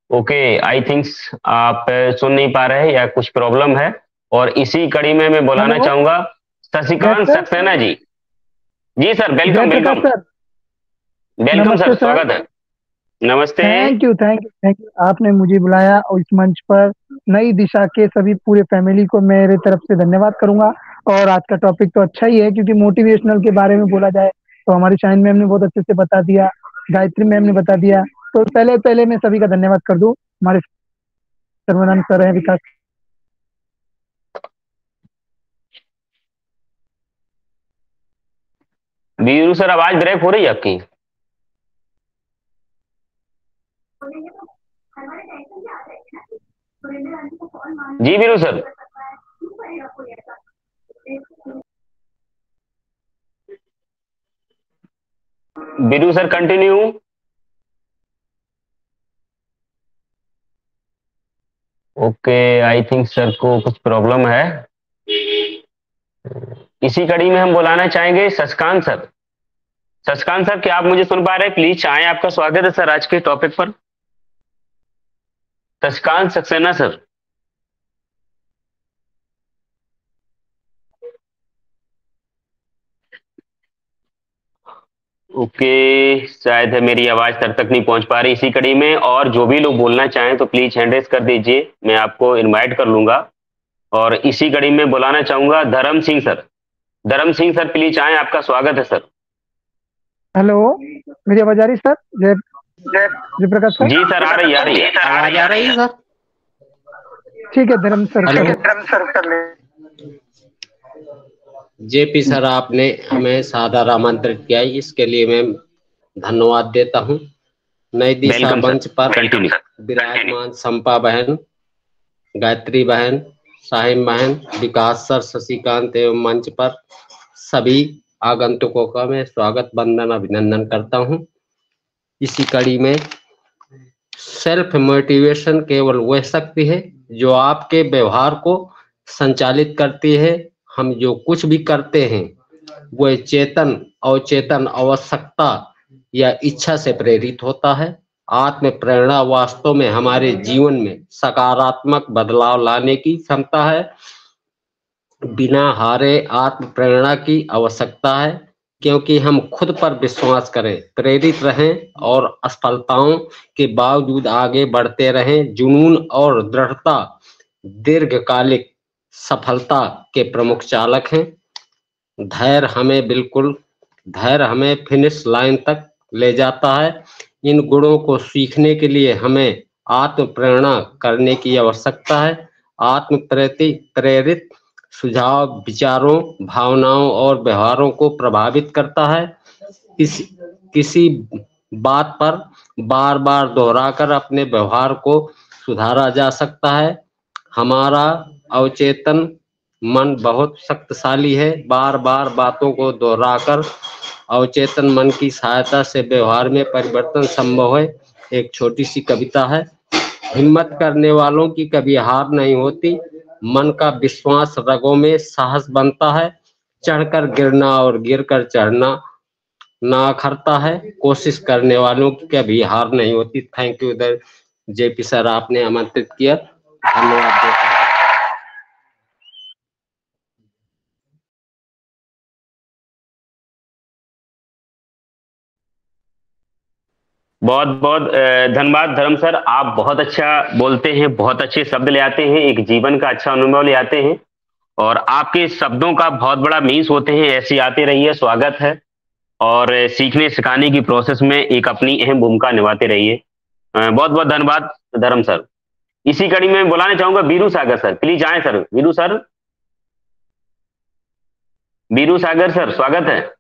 Speaker 3: Okay, I think आप सुन नहीं पा रहे हैं या कुछ प्रॉब्लम है। और इसी कड़ी में मैं बुलाना चाहूंगा शशिकांत सक्सेना जी। जी sir, welcome welcome welcome sir, स्वागत है। नमस्ते।
Speaker 6: Thank you thank you thank you, आपने मुझे बुलाया और इस मंच पर नई दिशा के सभी पूरे फैमिली को मेरे तरफ से धन्यवाद करूंगा। और आज का टॉपिक तो अच्छा ही है, क्योंकि मोटिवेशनल के बारे में बोला जाए तो हमारी शाइन मैम ने बहुत अच्छे से बता दिया, गायत्री मैम ने बता दिया। तो पहले मैं सभी का धन्यवाद कर दूं। हमारे सर्वनाम सर हैं विकास।
Speaker 3: बीरू सर, आवाज ब्रेक हो रही है आपकी। जी Biru sir. Biru sir continue. Okay, I think sir को कुछ प्रॉब्लम है। इसी कड़ी में हम बुलाना चाहेंगे शशिकांत सर। शशिकांत सर, क्या आप मुझे सुन पा रहे हैं? प्लीज आए, आपका स्वागत है सर आज के टॉपिक पर। शशिकांत सक्सेना सर। ओके, शायद है मेरी आवाज सर तक नहीं पहुंच पा रही इसी कड़ी में। और जो भी लोग बोलना चाहें तो प्लीज हैंड रेज कर दीजिए, मैं आपको इनवाइट कर लूंगा। और इसी कड़ी में बुलाना चाहूंगा धर्म सिंह सर। धर्म सिंह सर प्लीज आए, आपका स्वागत है सर।
Speaker 6: हेलो, मेरी आवाज आ रही सर? जय प्रकाश सर।
Speaker 3: जी सर, आ रही है आवाज आ रही है सर।
Speaker 6: ठीक है धर्म सर कर ले।
Speaker 7: जेपी सर, आपने हमें सादर आमंत्रित किया, इसके लिए मैं धन्यवाद देता हूं। नई दिशा मंच पर विराजमान संपा बहन गायत्री बहन, साहिम बहन, विकास सर, शशिकांत एवं मंच पर सभी आगंतुकों का मैं स्वागत, वंदन, अभिनंदन करता हूं। इसी कड़ी में सेल्फ मोटिवेशन केवल वह शक्ति है जो आपके व्यवहार को संचालित करती है। हम जो कुछ भी करते हैं वह चेतन अवचेतन आवश्यकता या इच्छा से प्रेरित होता है। आत्म प्रेरणा वास्तव में हमारे जीवन में सकारात्मक बदलाव लाने की क्षमता है। बिना हारे आत्म प्रेरणा की आवश्यकता है, क्योंकि हम खुद पर विश्वास करें, प्रेरित रहें और असफलताओं के बावजूद आगे बढ़ते रहें। जुनून और दृढ़ता दीर्घकालिक सफलता के प्रमुख चालक हैं। धैर्य हमें फिनिश लाइन तक ले जाता है। इन गुणों को सीखने के लिए हमें आत्म प्रेरणा करने की आवश्यकता है। आत्म प्रेरित सुझाव विचारों, भावनाओं और व्यवहारों को प्रभावित करता है। किसी बात पर बार बार दोहराकर अपने व्यवहार को सुधारा जा सकता है। हमारा अवचेतन मन बहुत शक्तिशाली है। बार बार बातों को दोहराकर अवचेतन मन की सहायता से व्यवहार में परिवर्तन संभव है। एक छोटी सी कविता है। हिम्मत करने वालों की कभी हार नहीं होती। मन का विश्वास रगों में साहस बनता है। चढ़कर गिरना और गिरकर चढ़ना ना अखरता है। कोशिश करने वालों की कभी हार नहीं होती। थैंक यू जेपी सर, आपने आमंत्रित किया, धन्यवाद देता हूं।
Speaker 3: बहुत बहुत धन्यवाद धर्म सर। आप बहुत अच्छा बोलते हैं, बहुत अच्छे शब्द ले आते हैं, एक जीवन का अच्छा अनुभव ले आते हैं और आपके शब्दों का बहुत बड़ा मीन्स होते हैं। ऐसे आते रहिए, स्वागत है। और सीखने सिखाने की प्रोसेस में एक अपनी अहम भूमिका निभाते रहिए। बहुत बहुत धन्यवाद धर्म सर। इसी कड़ी में बुलाना चाहूंगा बीरू सागर सर, प्लीज आए sir. Biru sir, Biru Sagar sir, स्वागत है।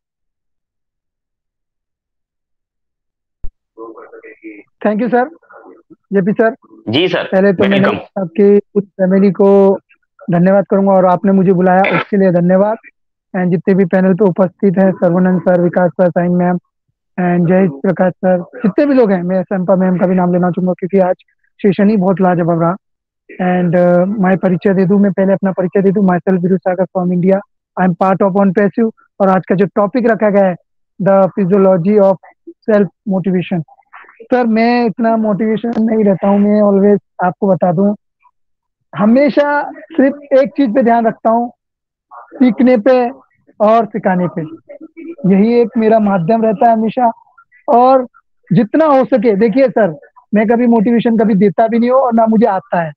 Speaker 6: Thank you sir, JP sir.
Speaker 3: जी सर,
Speaker 6: पहले तो मैंने आपकी पूरी फैमिली को धन्यवाद करूंगा और आपने मुझे बुलाया उसके लिए धन्यवाद। एंड जितने भी पैनल पे उपस्थित हैं, Sarvanand sir, Vikas sir, Sain ma'am and Jai Prakash sir, जितने भी लोग हैं, मैं संपा मैम का भी नाम लेना चाहूंगा क्योंकि आज सेशन ही बहुत लाजवाब रहा। एंड मैं परिचय दे दूं, मैं पहले अपना परिचय दे दूं। My self Biru Sagar from India, I am part of on passive. और आज का जो टॉपिक रखा गया है, the physiology of self motivation. Sir मैं इतना मोटिवेशन नहीं रहता हूँ, मैं ऑलवेज आपको बता दूं, हमेशा सिर्फ एक चीज पे ध्यान रखता हूँ, सीखने पे और सिखाने पे। यही एक मेरा माध्यम रहता है हमेशा। और जितना हो सके, देखिए सर, मैं कभी मोटिवेशन कभी देता भी नहीं हूँ और ना मुझे आता है।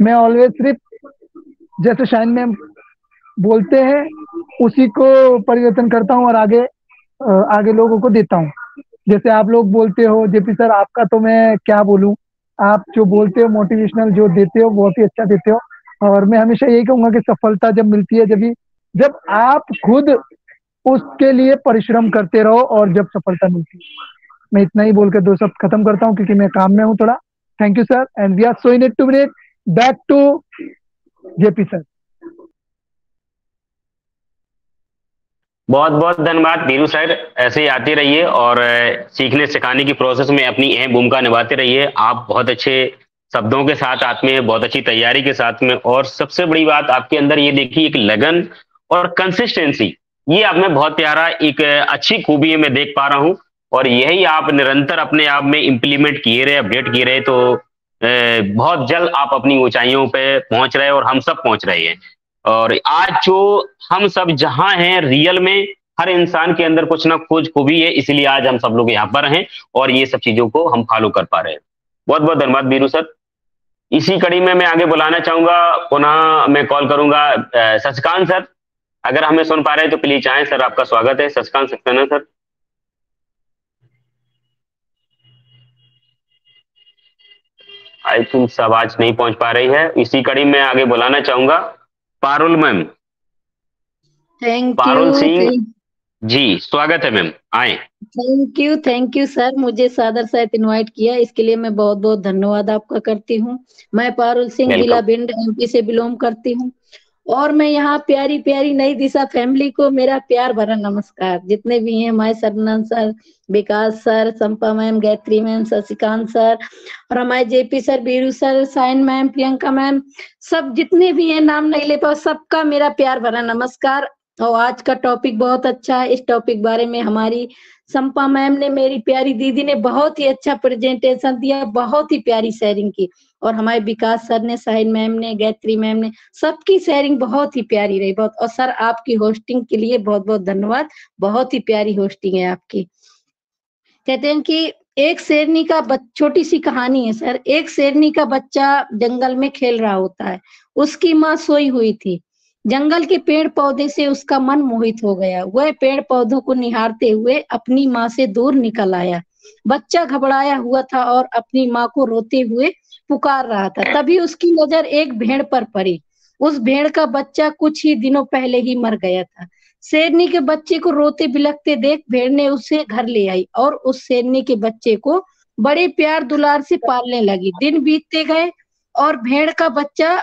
Speaker 6: मैं ऑलवेज सिर्फ जैसे शाइन में बोलते हैं उसी को परिवर्तन करता हूँ और आगे लोगों को देता हूँ। जैसे आप लोग बोलते हो जेपी सर, आपका तो मैं क्या बोलूं, आप जो बोलते हो मोटिवेशनल जो देते हो बहुत ही अच्छा देते हो। और मैं हमेशा यही कहूंगा कि सफलता जब मिलती है जब आप खुद उसके लिए परिश्रम करते रहो और जब सफलता मिलती है। मैं इतना ही बोलकर दो शब्द खत्म करता हूँ क्योंकि मैं काम में हूँ थोड़ा। Thank you sir, and we are so in it to break back to JP sir.
Speaker 3: बहुत बहुत धन्यवाद बीरू सर, ऐसे ही आते रहिए और सीखने सिखाने की प्रोसेस में अपनी अहम भूमिका निभाते रहिए। आप बहुत अच्छे शब्दों के साथ आते हैं, बहुत अच्छी तैयारी के साथ में, और सबसे बड़ी बात आपके अंदर ये देखिए एक लगन और कंसिस्टेंसी, ये आप में बहुत प्यारा एक अच्छी खूबी है, मैं देख पा रहा हूं। और यही आप निरंतर अपने आप में इम्प्लीमेंट किए रहे, अपडेट किए रहे, तो बहुत जल्द आप अपनी ऊंचाइयों पे पहुंच रहे और हम सब पहुंच रहे हैं। और आज जो हम सब जहां हैं, रियल में हर इंसान के अंदर कुछ ना कुछ खूबी है, इसलिए आज हम सब लोग यहाँ पर हैं और ये सब चीजों को हम फॉलो कर पा रहे हैं। बहुत बहुत धन्यवाद बीरू सर। इसी कड़ी में मैं आगे बुलाना चाहूंगा, पुनः मैं कॉल करूंगा शशिकांत सर, अगर हमें सुन पा रहे हैं तो प्लीज आए सर, आपका स्वागत है। Shashikant Saxena sir. I think आवाज नहीं पहुंच पा रही है। इसी कड़ी में आगे बुलाना चाहूंगा पारुल मैम, पारुल सिंह। जी स्वागत है मैम, आए।
Speaker 5: थैंक यू सर, मुझे सादर सहित इनवाइट किया, इसके लिए मैं बहुत बहुत धन्यवाद आपका करती हूँ। मैं पारुल सिंह, जिला
Speaker 3: वेलकम।
Speaker 5: भिंड, एमपी से बिलोंग करती हूँ और मैं यहाँ प्यारी प्यारी नई दिशा फैमिली को मेरा प्यार भरा नमस्कार। जितने भी हैं हमारे Sarnan sir, Vikas sir, Sampa ma'am, Gayatri ma'am, Shashikant sir और हमारे JP sir, Biru sir, Sain ma'am, Priyanka ma'am, सब जितने भी हैं, नाम नहीं ले पाओ, सबका मेरा प्यार भरा नमस्कार। और आज का टॉपिक बहुत अच्छा है। इस टॉपिक बारे में हमारी संपा मैम ने, मेरी प्यारी दीदी ने बहुत ही अच्छा प्रेजेंटेशन दिया, बहुत ही प्यारी शेयरिंग की और हमारे विकास सर ने, साहिन मैम ने, गायत्री मैम ने, सबकी शेयरिंग बहुत ही प्यारी रही। बहुत, और सर आपकी होस्टिंग के लिए बहुत बहुत धन्यवाद, बहुत ही प्यारी होस्टिंग है आपकी। कहते हैं कि एक शेरनी का छोटी सी कहानी है सर। एक शेरनी का बच्चा जंगल में खेल रहा होता है, उसकी माँ सोई हुई थी। जंगल के पेड़ पौधे से उसका मन मोहित हो गया। वह पेड़ पौधों को निहारते हुए अपनी माँ से दूर निकल आया। बच्चा घबराया हुआ था और अपनी माँ को रोते हुए पुकार रहा था। तभी उसकी नजर एक भेड़ पर पड़ी। उस भेड़ का बच्चा कुछ ही दिनों पहले ही मर गया था। शेरनी के बच्चे को रोते बिलखते देख भेड़ ने उसे घर ले आई और उस शेरनी के बच्चे को बड़े प्यार दुलार से पालने लगी। दिन बीतते गए और भेड़ का बच्चा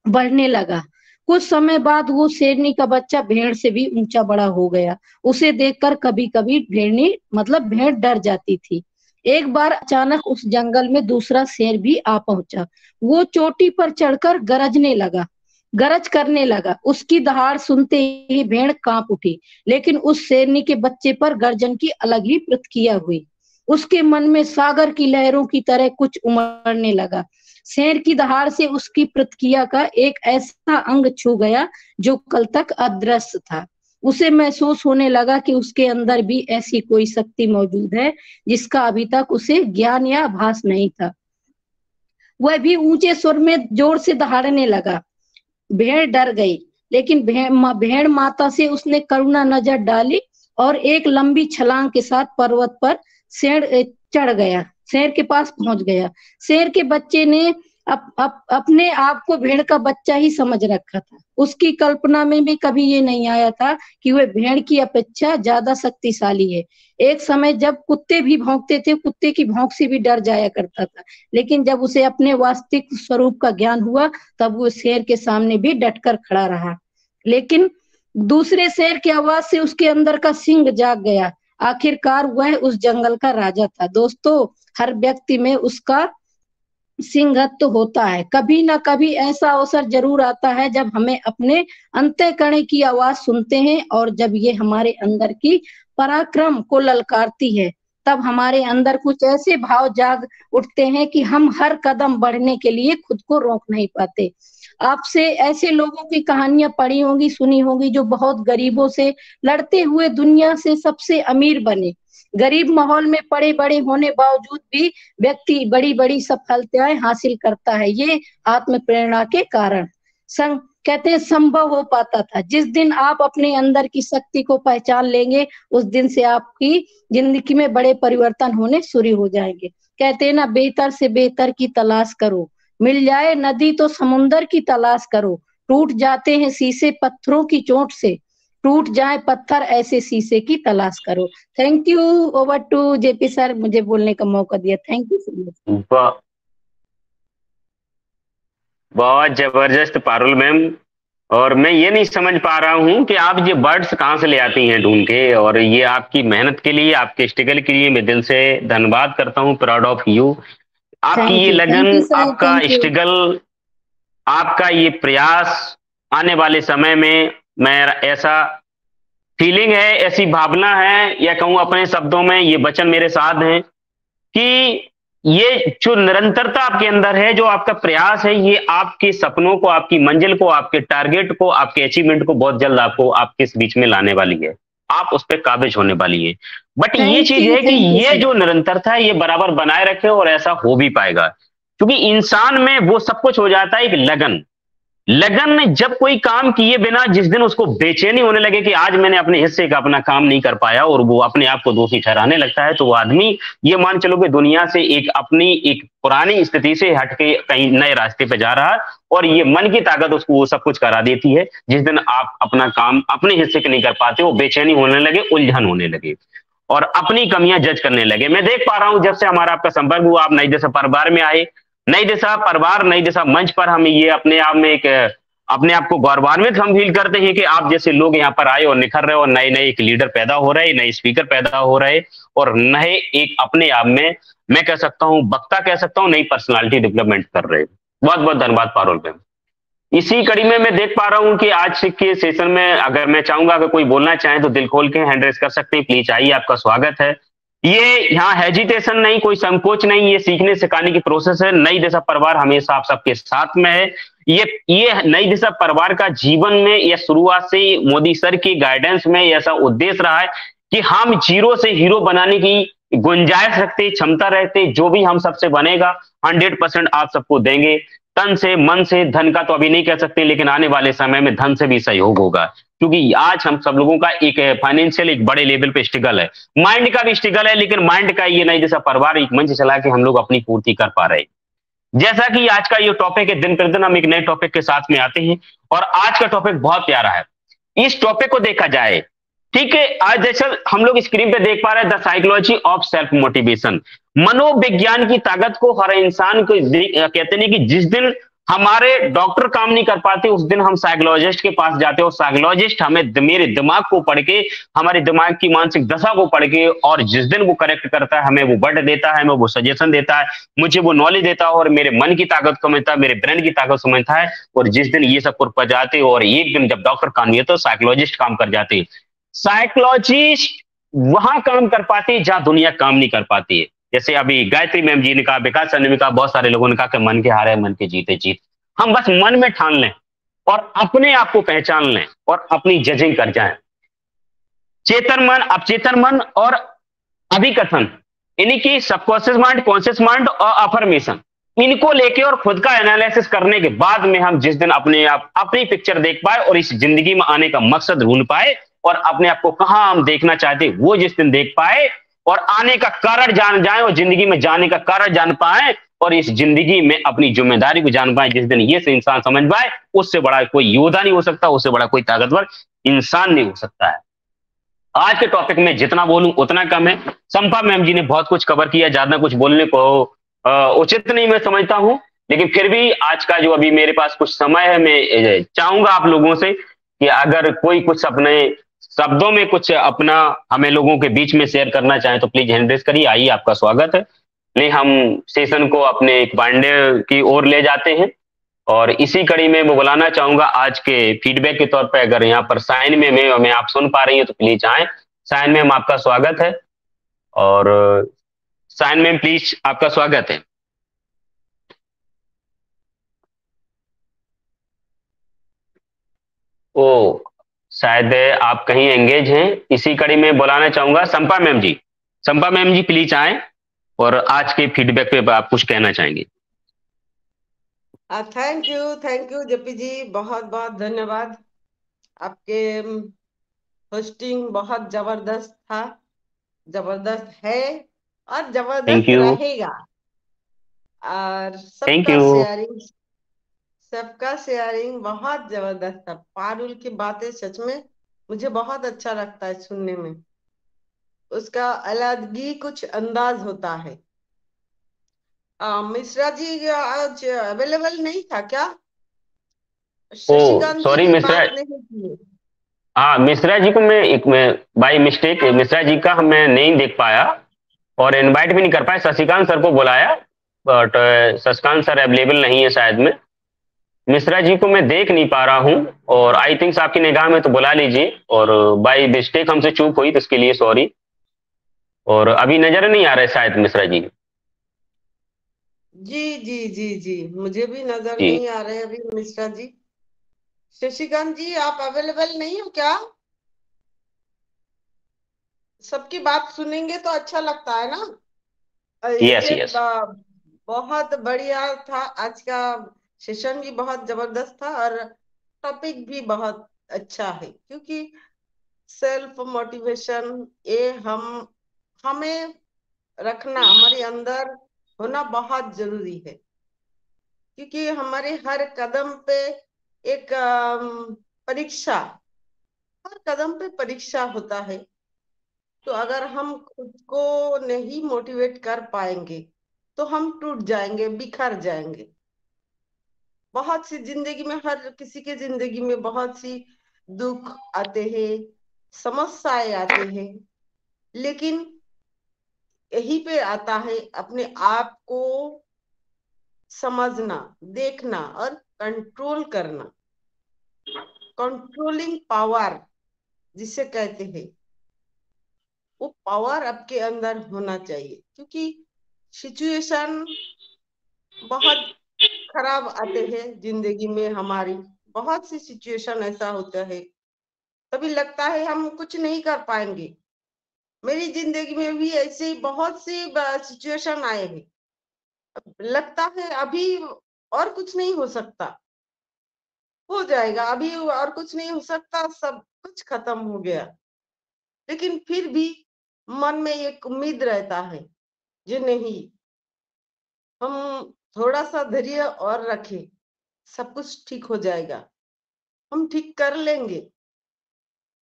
Speaker 5: बढ़ने लगा। कुछ समय बाद वो शेरनी का बच्चा भेड़ से भी ऊंचा बड़ा हो गया। उसे देखकर कभी कभी भेड़ डर जाती थी। एक बार अचानक उस जंगल में दूसरा शेर भी आ पहुंचा। वो चोटी पर चढ़कर गरज करने लगा। उसकी दहाड़ सुनते ही भेड़ कांप उठी, लेकिन उस शेरनी के बच्चे पर गर्जन की अलग ही प्रतिक्रिया हुई। उसके मन में सागर की लहरों की तरह कुछ उमड़ने लगा। शेर की दहाड़ से उसकी प्रतिक्रिया का एक ऐसा अंग छू गया जो कल तक अदृश्य था। उसे महसूस होने लगा कि उसके अंदर भी ऐसी कोई शक्ति मौजूद है जिसका अभी तक उसे ज्ञान या आभास नहीं था। वह भी ऊंचे स्वर में जोर से दहाड़ने लगा। भेड़ डर गई, लेकिन भेड़ माता से उसने करुणा नजर डाली और एक लंबी छलांग के साथ पर्वत पर चढ़ गया, शेर के पास पहुंच गया। शेर के बच्चे ने अपने आप को भेड़ का बच्चा ही समझ रखा था। उसकी कल्पना में भी कभी ये नहीं आया था कि वह भेड़ की अपेक्षा ज्यादा शक्तिशाली है। एक समय जब कुत्ते भी भौंकते थे, कुत्ते की भौंक से भी डर जाया करता था, लेकिन जब उसे अपने वास्तविक स्वरूप का ज्ञान हुआ तब वो शेर के सामने भी डटकर खड़ा रहा। लेकिन दूसरे शेर की आवाज से उसके अंदर का सिंह जाग गया। आखिरकार वह उस जंगल का राजा था। दोस्तों, हर व्यक्ति में उसका सिंहत्व होता है। कभी ना कभी ऐसा अवसर जरूर आता है जब हमें अपने अंतःकरण की आवाज सुनते हैं और जब ये हमारे अंदर की पराक्रम को ललकारती है, तब हमारे अंदर कुछ ऐसे भाव जाग उठते हैं कि हम हर कदम बढ़ने के लिए खुद को रोक नहीं पाते। आपसे ऐसे लोगों की कहानियां पढ़ी होंगी, सुनी होंगी, जो बहुत गरीबों से लड़ते हुए दुनिया से सबसे अमीर बने। गरीब माहौल में पड़े बड़े होने बावजूद भी व्यक्ति बड़ी बड़ी सफलताएं हासिल करता है। ये आत्म प्रेरणा के कारण कहते हैं संभव हो पाता था। जिस दिन आप अपने अंदर की शक्ति को पहचान लेंगे, उस दिन से आपकी जिंदगी में बड़े परिवर्तन होने शुरू हो जाएंगे। कहते हैं ना, बेहतर से बेहतर की तलाश करो, मिल जाए नदी तो समुंदर की तलाश करो। टूट जाते हैं शीशे पत्थरों की चोट से, टूट जाए पत्थर ऐसे शीशे की तलाश करो। Thank you. Over to JP sir, मुझे बोलने का मौका दिया। Thank you so much.
Speaker 3: बहुत जबरदस्त पारुल मैम। और मैं ये नहीं समझ पा रहा हूँ कि आप ये वर्ड्स कहाँ से ले आती हैं ढूंढ के, और ये आपकी मेहनत के लिए, आपके स्ट्रगल के लिए मैं दिल से धन्यवाद करता हूँ। Proud of you. आपकी ये लगन, आपका स्ट्रगल, आपका ये प्रयास, आने वाले समय में मैं ऐसा फीलिंग है, ऐसी भावना है, या कहूँ अपने शब्दों में ये वचन मेरे साथ हैं कि ये जो निरंतरता आपके अंदर है, जो आपका प्रयास है, ये आपके सपनों को, आपकी मंजिल को, आपके टारगेट को, आपके अचीवमेंट को बहुत जल्द आपको आपके बीच में लाने वाली है। आप उस पर काबिज होने वाली है। बट ये चीज है कि ये जो निरंतरता है ये बराबर बनाए रखे, और ऐसा हो भी पाएगा, क्योंकि इंसान में वो सब कुछ हो जाता है, एक लगन। लगन जब कोई काम किए बिना जिस दिन उसको बेचैनी होने लगे कि आज मैंने अपने हिस्से का अपना काम नहीं कर पाया और वो अपने आप को दोषी ठहराने लगता है, तो वो आदमी ये मान चलो कि दुनिया से अपनी एक पुरानी स्थिति से हटके कहीं नए रास्ते पे जा रहा है, और ये मन की ताकत उसको वो सब कुछ करा देती है। जिस दिन आप अपना काम अपने हिस्से के नहीं कर पाते, वो बेचैनी होने लगे, उलझन होने लगे और अपनी कमियां जज करने लगे। मैं देख पा रहा हूं जब से हमारा आपका संपर्क हुआ, आप नई दिशा परिवार में आए, नई दिशा परिवार, नई दिशा मंच पर हम ये अपने आप में एक अपने आप को गौरवान्वित हम फील करते हैं कि आप जैसे लोग यहाँ पर आए और निखर रहे, और नए नए एक लीडर पैदा हो रहे, नए स्पीकर पैदा हो रहे, और नए एक अपने आप में मैं कह सकता हूँ वक्ता कह सकता हूँ, नई पर्सनालिटी डेवलपमेंट कर रहे। बहुत बहुत धन्यवाद पारुल मैम। इसी कड़ी में मैं देख पा रहा हूं कि आज के सेशन में अगर मैं चाहूंगा अगर कोई बोलना चाहे तो दिल खोल के हैंड रेस कर सकते हैं, प्लीज आइए, आपका स्वागत है। ये यहाँ हेजिटेशन नहीं, कोई संकोच नहीं, ये सीखने सिखाने की प्रोसेस है। नई दिशा परिवार हमेशा आप सबके साथ में है। ये नई दिशा परिवार का जीवन में या शुरुआत से मोदी सर की गाइडेंस में ऐसा उद्देश्य रहा है कि हम जीरो से हीरो बनाने की गुंजाइश रखते, क्षमता रहते, जो भी हम सबसे बनेगा 100% आप सबको देंगे, तन से, मन से। धन का तो अभी नहीं कह सकते, लेकिन आने वाले समय में धन से भी सहयोग होगा, क्योंकि आज हम सब लोगों का एक फाइनेंशियल एक बड़े लेवल पे स्ट्रगल है, माइंड का भी स्ट्रगल है, लेकिन माइंड का ये नई दिशा परिवार एक मंच चला के हम लोग अपनी पूर्ति कर पा रहे हैं। जैसा कि आज का ये टॉपिक है, दिन प्रतिदिन हम एक नए टॉपिक के साथ में आते हैं, और आज का टॉपिक बहुत प्यारा है। इस टॉपिक को देखा जाए, ठीक है, आज जैसे हम लोग स्क्रीन पे देख पा रहे हैं, the psychology of self motivation, मनोविज्ञान की ताकत को हर इंसान को कहते नहीं कि जिस दिन हमारे डॉक्टर काम नहीं कर पाते उस दिन हम साइकोलॉजिस्ट के पास जाते हैं, और साइकोलॉजिस्ट हमें मेरे दिमाग को पढ़ के, हमारे दिमाग की मानसिक दशा को पढ़ के, और जिस दिन वो करेक्ट करता है, हमें वो वर्ड देता है, हमें वो सजेशन देता है, मुझे वो नॉलेज देता है, और मेरे मन की ताकत समझता है, मेरे ब्रेन की ताकत समझता है, और जिस दिन ये सब पर जाते और एक दिन जब डॉक्टर काम नहीं है तो साइकोलॉजिस्ट काम कर जाते हैं। साइकोलॉजिस्ट वहां काम कर पाती है जहां दुनिया काम नहीं कर पाती है। जैसे अभी गायत्री मैम जी ने कहा, विकास सर ने कहा, बहुत सारे लोगों ने कहा कि मन के हारे मन के जीते जीत। हम बस मन में ठान लें और अपने आप को पहचान लें और अपनी जजिंग कर जाएं। चेतन मन, अवचेतन मन और अभिकथन, यानी कि सबकॉन्शियस माइंड, कॉन्शियस माइंड और अफर्मेशन, इनको लेके और खुद का एनालिसिस करने के बाद में हम जिस दिन अपने आप अपनी पिक्चर देख पाए और इस जिंदगी में आने का मकसद ढूंढ पाए और अपने आप को कहां हम देखना चाहते वो जिस दिन देख पाए और आने का कारण जान जाए और जिंदगी में जाने का कारण जान पाए और इस जिंदगी में अपनी जिम्मेदारी को जान पाए, जिस दिन ये से इंसान समझ पाए, उससे बड़ा कोई योद्धा नहीं हो सकता, उससे बड़ा कोई ताकतवर इंसान नहीं हो सकता है। आज के टॉपिक में जितना बोलूं उतना कम है। संपा मैम जी ने बहुत कुछ कवर किया, ज्यादा कुछ बोलने को उचित नहीं मैं समझता हूं, लेकिन फिर भी आज का जो अभी मेरे पास कुछ समय है, मैं चाहूंगा आप लोगों से कि अगर कोई कुछ अपने शब्दों में कुछ अपना हमें लोगों के बीच में शेयर करना चाहे तो प्लीज हैंड रेज करिए। आइए, आपका स्वागत है। नहीं, हम सेशन को अपने एक बांडे की ओर ले जाते हैं और इसी कड़ी में मैं बुलाना चाहूंगा आज के फीडबैक के तौर पे, अगर यहाँ पर साइन में मैं आप सुन पा रही हैं तो प्लीज आए। साइन में आपका स्वागत है, और साइन में प्लीज आपका स्वागत है। ओ, शायद आप कहीं एंगेज हैं। इसी कड़ी में बुलाना चाहूंगा Sampa ma'am ji. Sampa ma'am ji please आए और आज के फीडबैक पे आप कुछ कहना चाहेंगे।
Speaker 1: थैंक यू जेपी जी, बहुत बहुत धन्यवाद। आपके होस्टिंग बहुत जबरदस्त था, जबरदस्त है और जबरदस्त रहेगा। और सबका शेयरिंग बहुत जबरदस्त था। पारुल की बातें सच में मुझे बहुत अच्छा लगता है सुनने में, उसका अलग ही कुछ अंदाज होता है। मिश्रा जी आज अवेलेबल नहीं था क्या?
Speaker 3: सॉरी मिश्रा, हाँ मिश्रा जी को मैं बाई मिस्टेक मिश्रा जी का मैं नहीं देख पाया और इनवाइट भी नहीं कर पाया। शशिकांत सर को बुलाया बट शशिकांत सर अवेलेबल नहीं है शायद में। मिश्रा जी को मैं देख नहीं पा रहा हूं और आई थिंक आपकी निगाह में तो बुला लीजिए, और बाई मिस्टेक हमसे चूक हुई तो इसके लिए सॉरी। और अभी नजर नहीं आ रहे शायद मिश्रा जी।
Speaker 1: जी मुझे भी नजर नहीं आ रहे अभी मिश्रा जी। शशिकांत जी आप अवेलेबल नहीं हो क्या? सबकी बात सुनेंगे तो अच्छा लगता है ना।
Speaker 3: यस।
Speaker 1: बहुत बढ़िया था आज का सेशन भी बहुत जबरदस्त था और टॉपिक भी बहुत अच्छा है, क्योंकि सेल्फ मोटिवेशन ये हमें रखना, हमारे अंदर होना बहुत जरूरी है, क्योंकि हमारे हर कदम पे एक परीक्षा, हर कदम पे परीक्षा होता है। तो अगर हम खुद को नहीं मोटिवेट कर पाएंगे तो हम टूट जाएंगे, बिखर जाएंगे। बहुत सी जिंदगी में, हर किसी के जिंदगी में बहुत सी दुख आते हैं, समस्याएं आते हैं, लेकिन यही पे आता है अपने आप को समझना, देखना और कंट्रोल करना। कंट्रोलिंग पावर जिसे कहते हैं, वो पावर आपके अंदर होना चाहिए, क्योंकि सिचुएशन बहुत खराब आते हैं जिंदगी में हमारी। बहुत सी सिचुएशन ऐसा होता है, तभी लगता है हम कुछ नहीं कर पाएंगे। मेरी जिंदगी में भी ऐसे ही बहुत सी सिचुएशन आए हैं, लगता है अभी और कुछ नहीं हो सकता, हो जाएगा, अभी और कुछ नहीं हो सकता, सब कुछ खत्म हो गया। लेकिन फिर भी मन में एक उम्मीद रहता है जो नहीं, हम थोड़ा सा धैर्य और रखें, सब कुछ ठीक हो जाएगा, हम ठीक कर लेंगे।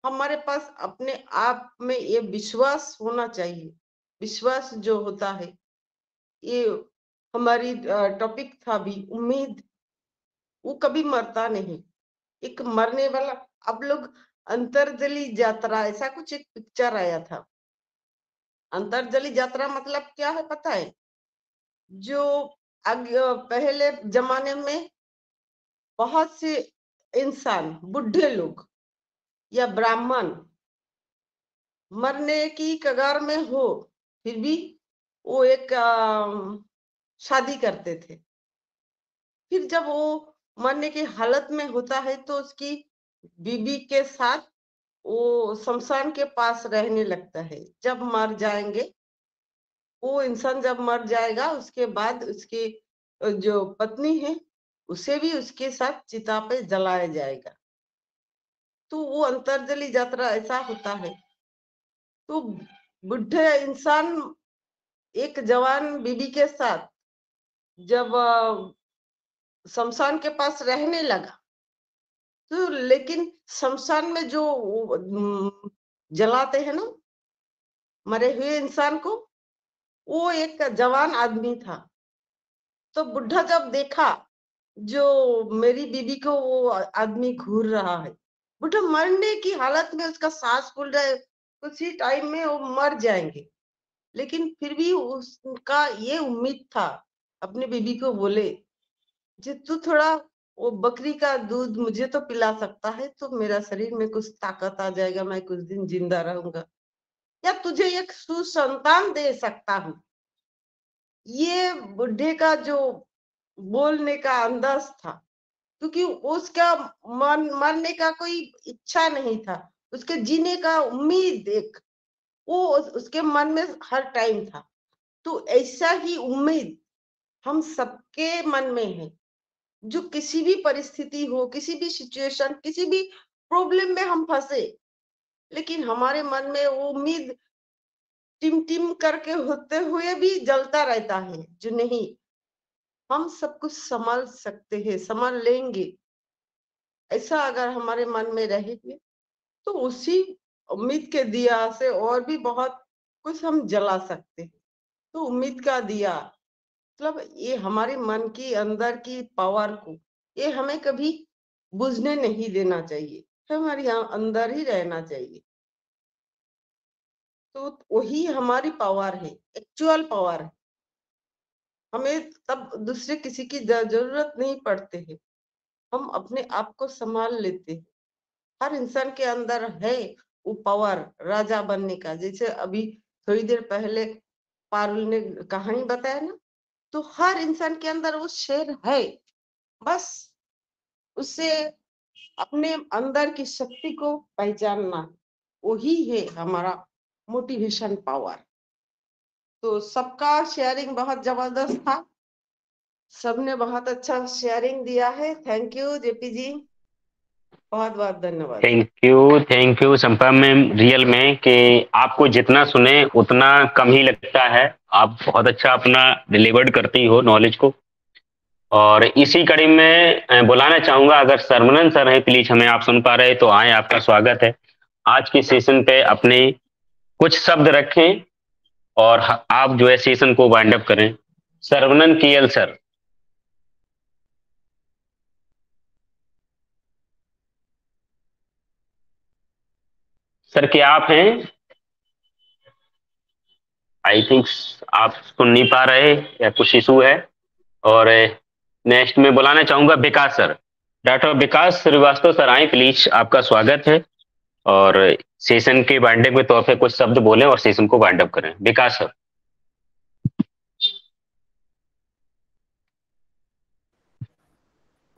Speaker 1: हमारे पास अपने आप में ये विश्वास होना चाहिए। विश्वास जो होता है, ये हमारी टॉपिक था भी, उम्मीद, वो कभी मरता नहीं। एक मरने वाला, अब लोग अंतरजली यात्रा, ऐसा कुछ एक पिक्चर आया था। अंतरजली यात्रा मतलब क्या है पता है? जो पहले जमाने में बहुत से इंसान, बुढ़े लोग या ब्राह्मण मरने की कगार में हो, फिर भी वो एक शादी करते थे। फिर जब वो मरने की हालत में होता है तो उसकी बीवी के साथ वो शमशान के पास रहने लगता है। जब मर जाएंगे, वो इंसान जब मर जाएगा, उसके बाद उसकी जो पत्नी है उसे भी उसके साथ चिता पे जलाया जाएगा। तो वो अंतरजली यात्रा ऐसा होता है। तो बुढ़े इंसान एक जवान बीबी के साथ जब शमशान के पास रहने लगा, तो लेकिन शमशान में जो जलाते हैं ना मरे हुए इंसान को, वो एक जवान आदमी था। तो बुढ़ा जब देखा जो मेरी बीबी को वो आदमी घूर रहा है, बुढ़ा मरने की हालत में, उसका सांस फूल रहा है, कुछ ही टाइम में वो मर जाएंगे, लेकिन फिर भी उसका ये उम्मीद था, अपनी बीबी को बोले जे तू थोड़ा वो बकरी का दूध मुझे तो पिला सकता है तो मेरा शरीर में कुछ ताकत आ जाएगा, मैं कुछ दिन जिंदा रहूंगा, या तुझे एक सुसंतान दे सकता हूँ। ये बुढ़े का जो बोलने का अंदाज था, क्योंकि उसका मरने का कोई इच्छा नहीं था, उसके जीने का उम्मीद एक वो उसके मन में हर टाइम था। तो ऐसा ही उम्मीद हम सबके मन में है। जो किसी भी परिस्थिति हो, किसी भी सिचुएशन, किसी भी प्रॉब्लम में हम फंसे, लेकिन हमारे मन में वो उम्मीद टिम टिम करके होते हुए भी जलता रहता है, जो नहीं, हम सब कुछ संभाल सकते हैं, संभाल लेंगे। ऐसा अगर हमारे मन में रहेंगे तो उसी उम्मीद के दिया से और भी बहुत कुछ हम जला सकते हैं। तो उम्मीद का दिया मतलब ये हमारे मन की अंदर की पावर को, ये हमें कभी बुझने नहीं देना चाहिए, हमारे यहाँ अंदर ही रहना चाहिए। तो वही हमारी पावर है, एक्चुअल पावर है। हमें तब दूसरे किसी की जरूरत नहीं पड़ते है, हम अपने आप को संभाल लेते हैं। हर इंसान के अंदर है वो पावर राजा बनने का। जैसे अभी थोड़ी देर पहले पारुल ने कहानी बताया ना, तो हर इंसान के अंदर वो शेर है, बस उससे अपने अंदर की शक्ति को पहचानना, वही है हमारा मोटिवेशन पावर। तो सबका शेयरिंग बहुत जबरदस्त था, सबने बहुत अच्छा शेयरिंग दिया है। थैंक यू जेपी जी, बहुत बहुत धन्यवाद।
Speaker 3: Thank you Sampa ma'am, real में कि आपको जितना सुने उतना कम ही लगता है। आप बहुत अच्छा अपना डिलीवर्ड करती हो नॉलेज को। और इसी कड़ी में बुलाना चाहूंगा, अगर सरवनन सर हैं प्लीज, हमें आप सुन पा रहे तो आए, आपका स्वागत है। आज के सेशन पे अपने कुछ शब्द रखें और आप जो है सेशन को वाइंड अप करें। Saravanan KL sir. सर क्या आप हैं? आई थिंक आप सुन नहीं पा रहे या कुछ इशू है। और नेक्स्ट में बुलाना चाहूंगा विकास सर, डॉक्टर विकास श्रीवास्तव सर आए प्लीज, आपका स्वागत है। और सेशन के वाइंड अप के तौर पे कुछ शब्द बोलें और सेशन को वाइंड अप करें। Vikas sir.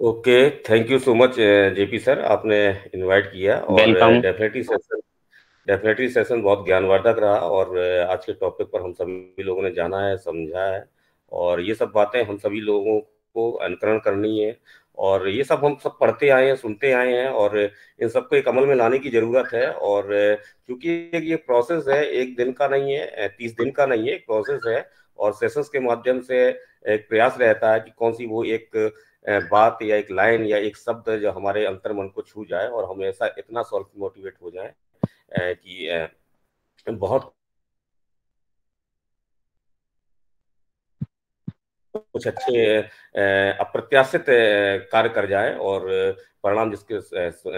Speaker 2: Okay, thank you so much JP sir, आपने इनवाइट किया। और
Speaker 3: वेलकम।
Speaker 2: डेफिनेटली सेशन बहुत ज्ञानवर्धक रहा। और आज के टॉपिक पर हम सभी लोगों ने जाना है, समझा है, और ये सब बातें हम सभी लोगों को अनुकरण करनी है। और ये सब हम सब पढ़ते आए हैं, सुनते आए हैं, और इन सबको एक अमल में लाने की जरूरत है। और क्योंकि ये प्रोसेस है, एक दिन का नहीं है, 30 दिन का नहीं है, एक प्रोसेस है। और सेशंस के माध्यम से एक प्रयास रहता है कि कौन सी वो एक बात या एक लाइन या एक शब्द जो हमारे अंतर मन को छू जाए और हम ऐसा इतना सेल्फ मोटिवेट हो जाए कि बहुत कुछ अच्छे अप्रत्याशित कार्य कर जाए और परिणाम जिसके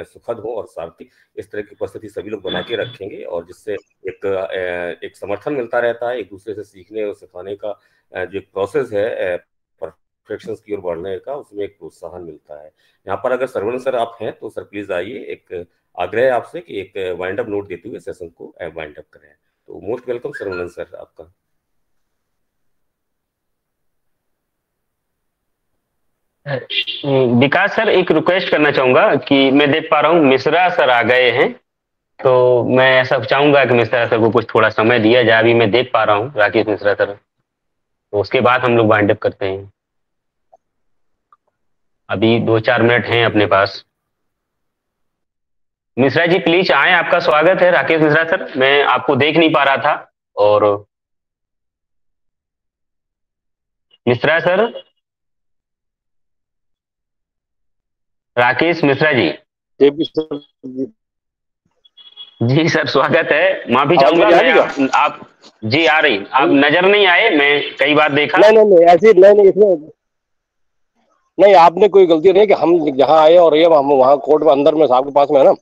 Speaker 2: सुखद हो और सार्थक। इस तरह की परिस्थिति सभी लोग बना के रखेंगे, और जिससे एक समर्थन मिलता रहता है, एक दूसरे से सीखने और सिखाने का जो प्रोसेस है परफेक्शंस की ओर बढ़ने का, उसमें एक प्रोत्साहन मिलता है। यहाँ पर अगर सरवण सर आप हैं तो सर प्लीज आइए, एक आग्रह है आपसे कि एक वाइंड अप नोट देते हुए सेशन को वाइंड अप करें। तो मोस्ट वेलकम सरवण सर आपका।
Speaker 3: विकास सर, एक रिक्वेस्ट करना चाहूंगा कि मैं देख पा रहा हूँ मिश्रा सर आ गए हैं, तो मैं ऐसा चाहूंगा कि मिश्रा सर को कुछ थोड़ा समय दिया जाए। अभी मैं देख पा रहा हूँ राकेश मिश्रा सर, तो उसके बाद हम लोग वाइंड अप करते हैं। अभी 2-4 मिनट हैं अपने पास। मिश्रा जी प्लीज आए, आपका स्वागत है। राकेश मिश्रा सर, मैं आपको देख नहीं पा रहा था। और मिश्रा सर, राकेश मिश्रा जी। जी सर, स्वागत है। माफी चाहूंगा मैं, आप जी आ रही, आप नजर नहीं आए, मैं कई बार देखा।
Speaker 8: नहीं ऐसी नहीं इसमें नहीं, आपने कोई गलती नहीं कि हम जहाँ आए और ये हम वहाँ कोर्ट में अंदर में साहब के पास में है ना,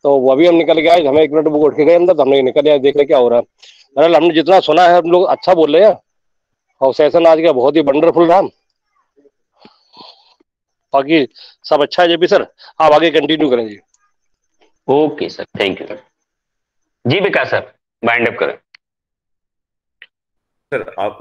Speaker 8: तो वो अभी हम निकल के आए, हमें 1 मिनट बुक उठ के गए अंदर, तो हमने निकल आए देख ले क्या हो रहा है। दरअसल हमने जितना सुना है हम लोग अच्छा बोल रहे हैं, और सेशन आज का बहुत ही वंडरफुल रहा। बाकी सब अच्छा है जेपी सर, आप आगे कंटिन्यू करें जी।
Speaker 3: ओके सर, थैंक यू जी। विकास सर वाइंड अप करें।
Speaker 2: सर आप